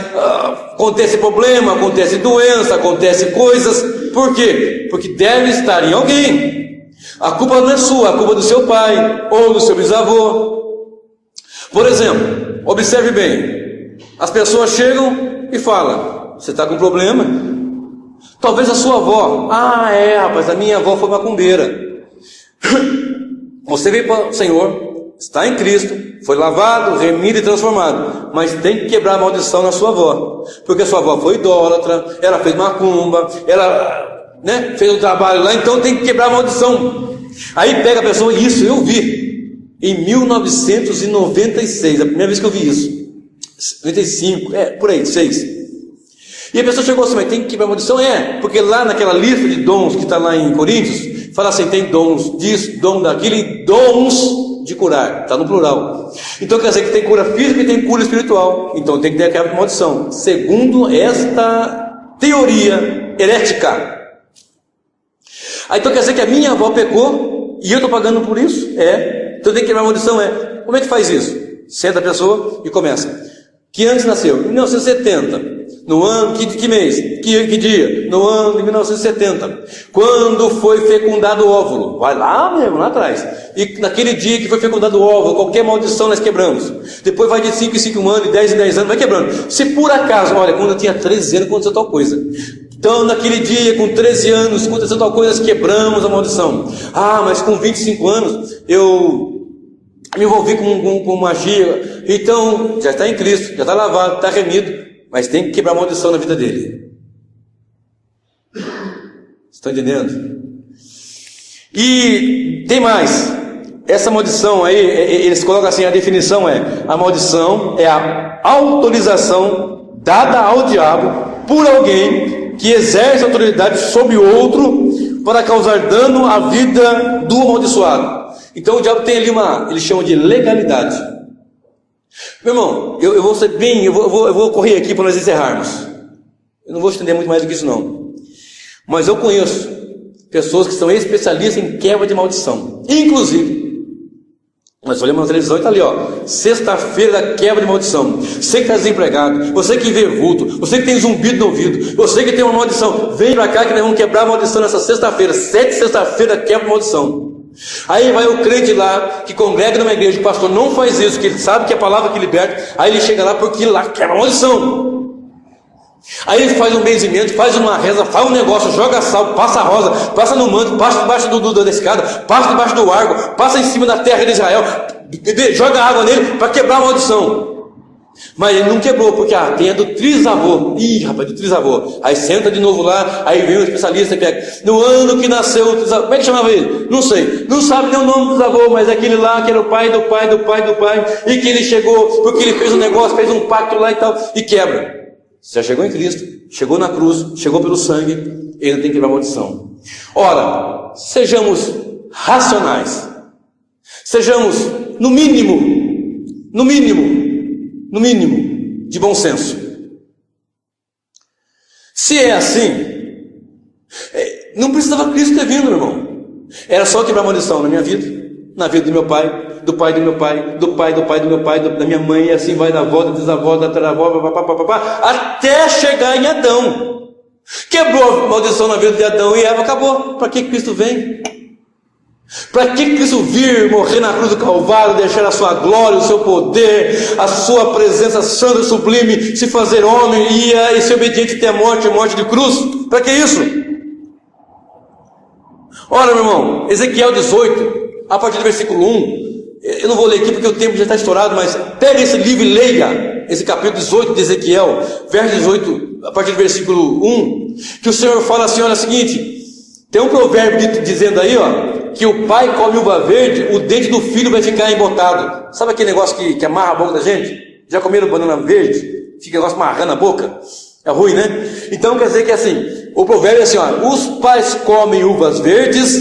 acontece problema, acontece doença, acontece coisas. Por quê? Porque deve estar em alguém. A culpa não é sua, a culpa é do seu pai ou do seu bisavô. Por exemplo, observe bem, as pessoas chegam e falam: você está com problema? Talvez a sua avó: rapaz, a minha avó foi macumbeira. Você veio para o Senhor, está em Cristo, foi lavado, remido e transformado, mas tem que quebrar a maldição na sua avó, porque a sua avó foi idólatra, ela fez macumba, ela fez um trabalho lá, então tem que quebrar a maldição. Aí pega a pessoa, isso eu vi em 1996, a primeira vez que eu vi isso, 95, por aí, 6. E a pessoa chegou assim, mas tem que quebrar a maldição? Porque lá naquela lista de dons que está lá em Coríntios, fala assim, tem dons disso, dom daquilo e dons de curar, está no plural. Então quer dizer que tem cura física e tem cura espiritual, então tem que ter a quebra de maldição, segundo esta teoria herética. Aí então quer dizer que a minha avó pecou e eu estou pagando por isso? Então tem que quebrar a maldição? Como é que faz isso? Senta a pessoa e começa. Que ano você nasceu? 1970. No ano, que mês? Que dia? No ano de 1970. Quando foi fecundado o óvulo? Vai lá mesmo, lá atrás. E naquele dia que foi fecundado o óvulo, qualquer maldição nós quebramos. Depois vai de 5 em 5 anos, de 10 em 10 anos, vai quebrando. Se por acaso, olha, quando eu tinha 13 anos, aconteceu tal coisa. Então naquele dia, com 13 anos, aconteceu tal coisa, nós quebramos a maldição. Mas com 25 anos, eu me envolvi com magia. Então, já está em Cristo, já está lavado, está remido, mas tem que quebrar a maldição na vida dele. Estão entendendo? E tem mais. Essa maldição aí, eles colocam assim, a definição a maldição é a autorização dada ao diabo por alguém que exerce autoridade sobre outro para causar dano à vida do amaldiçoado. Então o diabo tem ali eles chamam de legalidade. Meu irmão, eu vou ser bem, eu vou correr aqui para nós encerrarmos. Eu não vou estender muito mais do que isso não. Mas eu conheço pessoas que são especialistas em quebra de maldição. Inclusive, nós olhamos na televisão e está ali, sexta-feira da quebra de maldição. Você que está desempregado, você que vê vulto, você que tem zumbido no ouvido, você que tem uma maldição, vem para cá que nós vamos quebrar a maldição nessa sexta-feira. 7 sexta-feira quebra maldição. Aí vai o crente lá, que congrega numa igreja, o pastor não faz isso, que ele sabe que é a palavra que liberta, aí ele chega lá porque lá quebra a maldição. Aí ele faz um benzimento, faz uma reza, faz um negócio, joga sal, passa a rosa, passa no manto, passa debaixo da escada, passa debaixo do arco, passa em cima da terra de Israel, joga água nele para quebrar a maldição. Mas ele não quebrou, porque tem a do trisavô. Rapaz, do trisavô. Aí senta de novo lá, aí vem o especialista e pega. No ano que nasceu o trisavô, como é que chamava ele? Não sei, não sabe nem o nome do trisavô, mas é aquele lá que era o pai do pai do pai do pai, e que ele chegou, porque ele fez um negócio, fez um pacto lá e tal, e quebra. Você já chegou em Cristo, chegou na cruz, chegou pelo sangue, ele não tem que quebrar a maldição. Ora, sejamos racionais, sejamos no mínimo, de bom senso. Se é assim, não precisava Cristo ter vindo, meu irmão. Era só quebrar a maldição na minha vida, na vida do meu pai, do pai do meu pai, do pai do pai do meu pai, da minha mãe, e assim vai da avó, da bisavó, da tataravó, até chegar em Adão. Quebrou a maldição na vida de Adão e Eva, acabou. Para que Cristo vem? Para que Cristo vir morrer na cruz do Calvário, deixar a sua glória, o seu poder, a sua presença santa e sublime, se fazer homem e ser obediente até a morte de cruz? Para que isso? Ora, meu irmão, Ezequiel 18, a partir do versículo 1, eu não vou ler aqui porque o tempo já está estourado, mas pega esse livro e leia esse capítulo 18 de Ezequiel, verso 18, a partir do versículo 1, que o Senhor fala assim, olha, é o seguinte, tem um provérbio dizendo aí, que o pai come uva verde, o dente do filho vai ficar embotado. Sabe aquele negócio que amarra a boca da gente? Já comeram banana verde? Fica negócio amarrando a boca? É ruim, né? Então quer dizer que assim, o provérbio é assim, os pais comem uvas verdes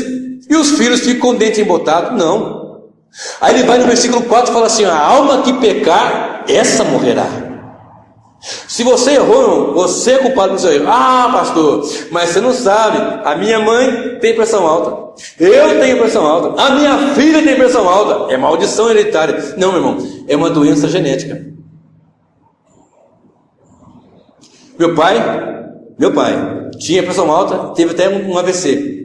e os filhos ficam com o dente embotado. Não. Aí ele vai no versículo 4 e fala assim, a alma que pecar, essa morrerá. Se você errou, você é culpado do seu erro. Pastor, mas você não sabe, a minha mãe tem pressão alta, eu tenho pressão alta, a minha filha tem pressão alta. É maldição hereditária. Não, meu irmão, é uma doença genética. Meu pai tinha pressão alta, teve até um AVC,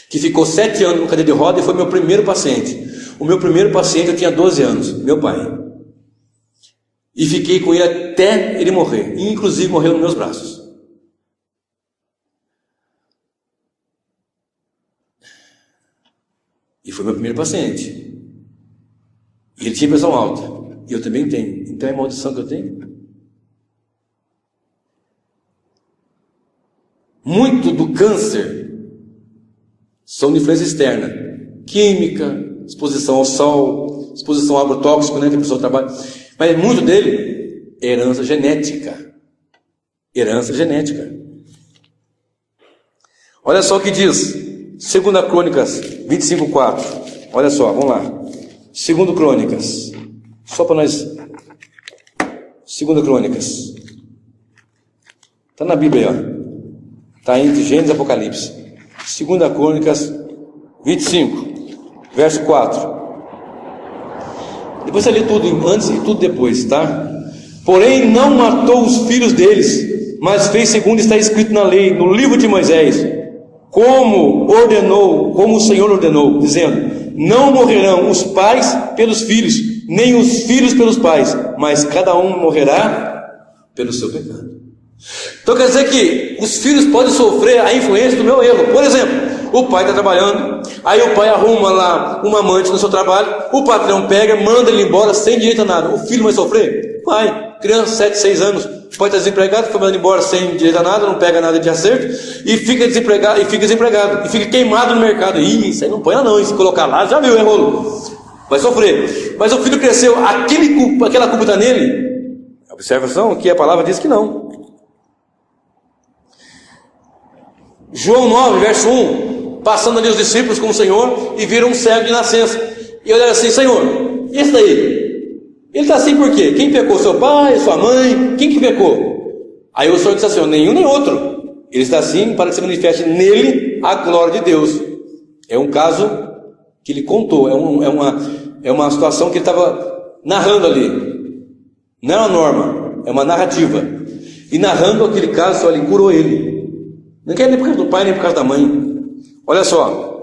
que ficou 7 anos no cadeira de roda e foi meu primeiro paciente. O meu primeiro paciente eu tinha 12 anos, meu pai. E fiquei com ele até ele morrer. E inclusive morreu nos meus braços. E foi meu primeiro paciente. E ele tinha pressão alta. E eu também tenho. Então é maldição que eu tenho? Muito do câncer são de influência externa. Química, exposição ao sol, exposição ao agrotóxico, né, que a pessoa trabalha. Mas muito dele é herança genética. Herança genética. Olha só o que diz 2 Crônicas 25:4. Olha só, vamos lá. 2 Crônicas. Só para nós. 2 Crônicas. Está na Bíblia aí, ó. Está entre Gênesis e Apocalipse. 2 Crônicas 25, verso 4. Depois você lê tudo antes e tudo depois, tá? Porém não matou os filhos deles, mas fez segundo está escrito na lei, no livro de Moisés, como o Senhor ordenou, dizendo: não morrerão os pais pelos filhos, nem os filhos pelos pais, mas cada um morrerá pelo seu pecado. Então quer dizer que os filhos podem sofrer a influência do meu erro. Por exemplo, o pai está trabalhando, aí o pai arruma lá uma amante no seu trabalho, o patrão pega, manda ele embora sem direito a nada. O filho vai sofrer? Vai. Criança, 7, 6 anos, pode estar desempregado, foi mandado embora sem direito a nada, não pega nada de acerto, e fica desempregado, e fica queimado no mercado. Ih, isso aí não põe lá não, e se colocar lá, já viu, rolo. Vai sofrer. Mas o filho cresceu, aquela culpa está nele? Observação que a palavra diz que não. João 9, verso 1, passando ali os discípulos com o Senhor e viram um cego de nascença. E olharam assim: Senhor, e esse daí? Ele está assim por quê? Quem pecou? Seu pai, sua mãe? Quem que pecou? Aí o Senhor disse assim: nenhum nem outro. Ele está assim para que se manifeste nele a glória de Deus. É um caso que ele contou, é uma situação que ele estava narrando ali. Não é uma norma, é uma narrativa. E narrando aquele caso, só ele curou ele. Não quer nem por causa do pai, nem por causa da mãe. Olha só.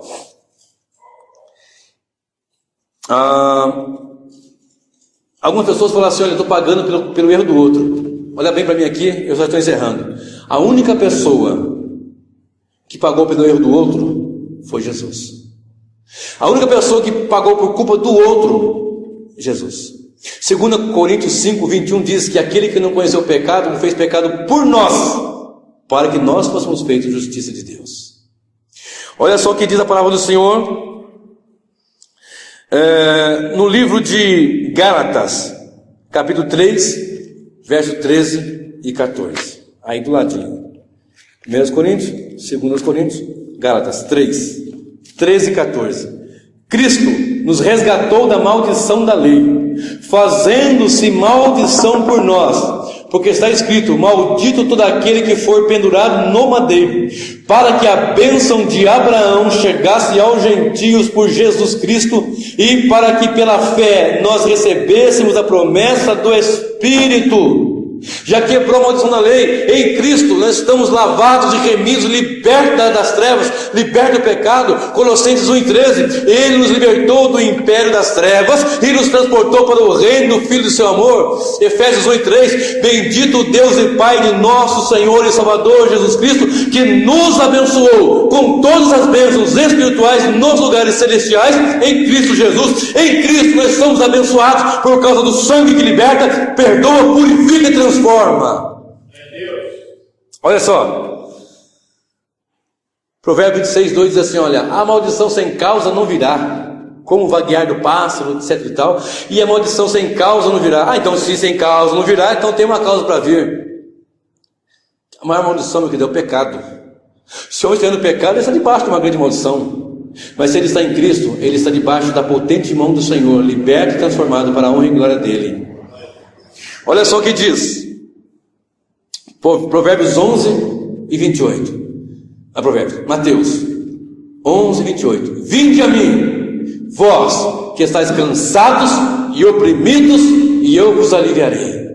Algumas pessoas falam assim: olha, eu estou pagando pelo erro do outro. Olha bem para mim aqui, eu já estou encerrando. A única pessoa que pagou pelo erro do outro foi Jesus. A única pessoa que pagou por culpa do outro, Jesus. 2 Coríntios 5, 21 diz que aquele que não conheceu o pecado, fez pecado por nós, para que nós fôssemos feitos justiça de Deus. Olha só o que diz a palavra do Senhor no livro de Gálatas, capítulo 3, verso 13 e 14. Aí do ladinho. 1 Coríntios, 2 Coríntios, Gálatas 3, 13 e 14. Cristo nos resgatou da maldição da lei, fazendo-se maldição por nós, porque está escrito: maldito todo aquele que for pendurado no madeiro, para que a bênção de Abraão chegasse aos gentios por Jesus Cristo, e para que pela fé nós recebêssemos a promessa do Espírito. Já quebrou a maldição da lei, em Cristo nós estamos lavados e remidos, libertos das trevas, libertos do pecado. Colossenses 1,13, Ele nos libertou do império das trevas e nos transportou para o reino do Filho do seu amor. Efésios 1,3, bendito Deus e Pai de nosso Senhor e Salvador Jesus Cristo, que nos abençoou com todas as bênçãos espirituais nos lugares celestiais em Cristo Jesus. Em Cristo nós somos abençoados por causa do sangue que liberta, perdoa, purifica e transforma. Olha só, Provérbio 26:2 diz assim: olha, a maldição sem causa não virá, como o vaguear do pássaro, etc e tal. E a maldição sem causa não virá. Então se sem causa não virá, então tem uma causa para vir. A maior maldição, meu querido, é o pecado. Se o homem está no pecado, ele está debaixo de uma grande maldição. Mas se ele está em Cristo, ele está debaixo da potente mão do Senhor, liberto e transformado para a honra e glória dele. Olha só o que diz Provérbios 11 e 28. Mateus 11, 28. Vinde a mim, vós que estáis cansados e oprimidos, e eu vos aliviarei.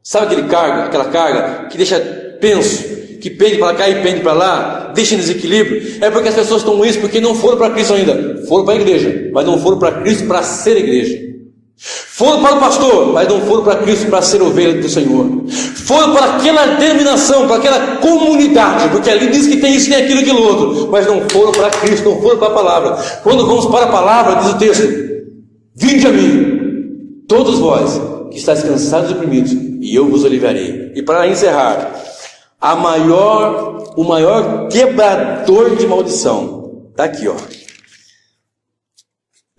Sabe aquela carga que deixa tenso, que pende para cá e pende para lá, deixa em desequilíbrio? É porque as pessoas estão isso porque não foram para Cristo ainda. Foram para a igreja, mas não foram para Cristo para ser igreja. Foram para o pastor, mas não foram para Cristo para ser ovelha do Senhor. Foram para aquela denominação, para aquela comunidade, porque ali diz que tem isso, tem aquilo, aquilo outro, mas não foram para Cristo, não foram para a palavra. Quando vamos para a palavra, diz o texto: vinde a mim, todos vós que estáis cansados e oprimidos, e eu vos aliviarei. E para encerrar, o maior quebrador de maldição está aqui, ó.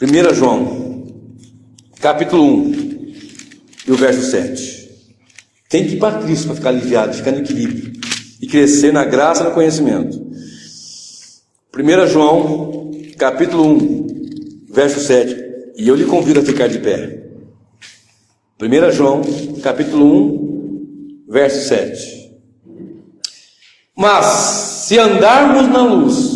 1 João capítulo 1 e o verso 7. Tem que ir para Cristo para ficar aliviado, ficar no equilíbrio e crescer na graça e no conhecimento. 1 João capítulo 1 verso 7. E eu lhe convido a ficar de pé. 1 João capítulo 1 verso 7. Mas se andarmos na luz,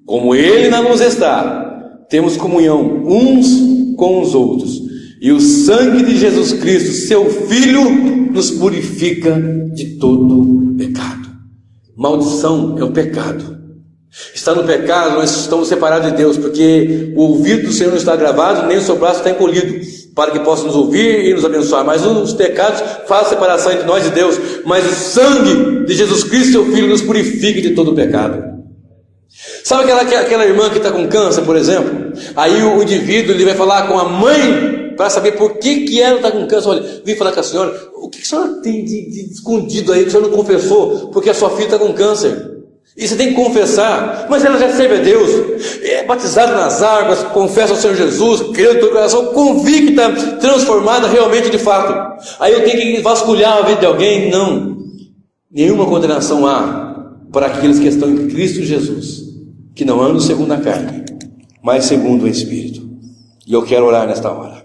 como Ele na luz está, temos comunhão uns com os outros, e o sangue de Jesus Cristo, seu Filho, nos purifica de todo pecado. Maldição é o pecado. Está no pecado, nós estamos separados de Deus, porque o ouvido do Senhor não está gravado, nem o seu braço está encolhido, para que possa nos ouvir e nos abençoar. Mas os pecados fazem separação entre nós e Deus. Mas o sangue de Jesus Cristo, seu Filho, nos purifica de todo pecado. Sabe aquela irmã que está com câncer, por exemplo? Aí o indivíduo ele vai falar com a mãe para saber por que ela está com câncer. Olha, vim falar com a senhora, o que a senhora tem de escondido aí que a senhora não confessou? Porque a sua filha está com câncer. E você tem que confessar. Mas ela já serve a Deus, é batizada nas águas, confessa ao Senhor Jesus, crê no teu coração, convicta, transformada realmente de fato. Aí eu tenho que vasculhar a vida de alguém? Não. Nenhuma condenação há para aqueles que estão em Cristo Jesus, que não andam segundo a carne, mas segundo o Espírito. E eu quero orar nesta hora.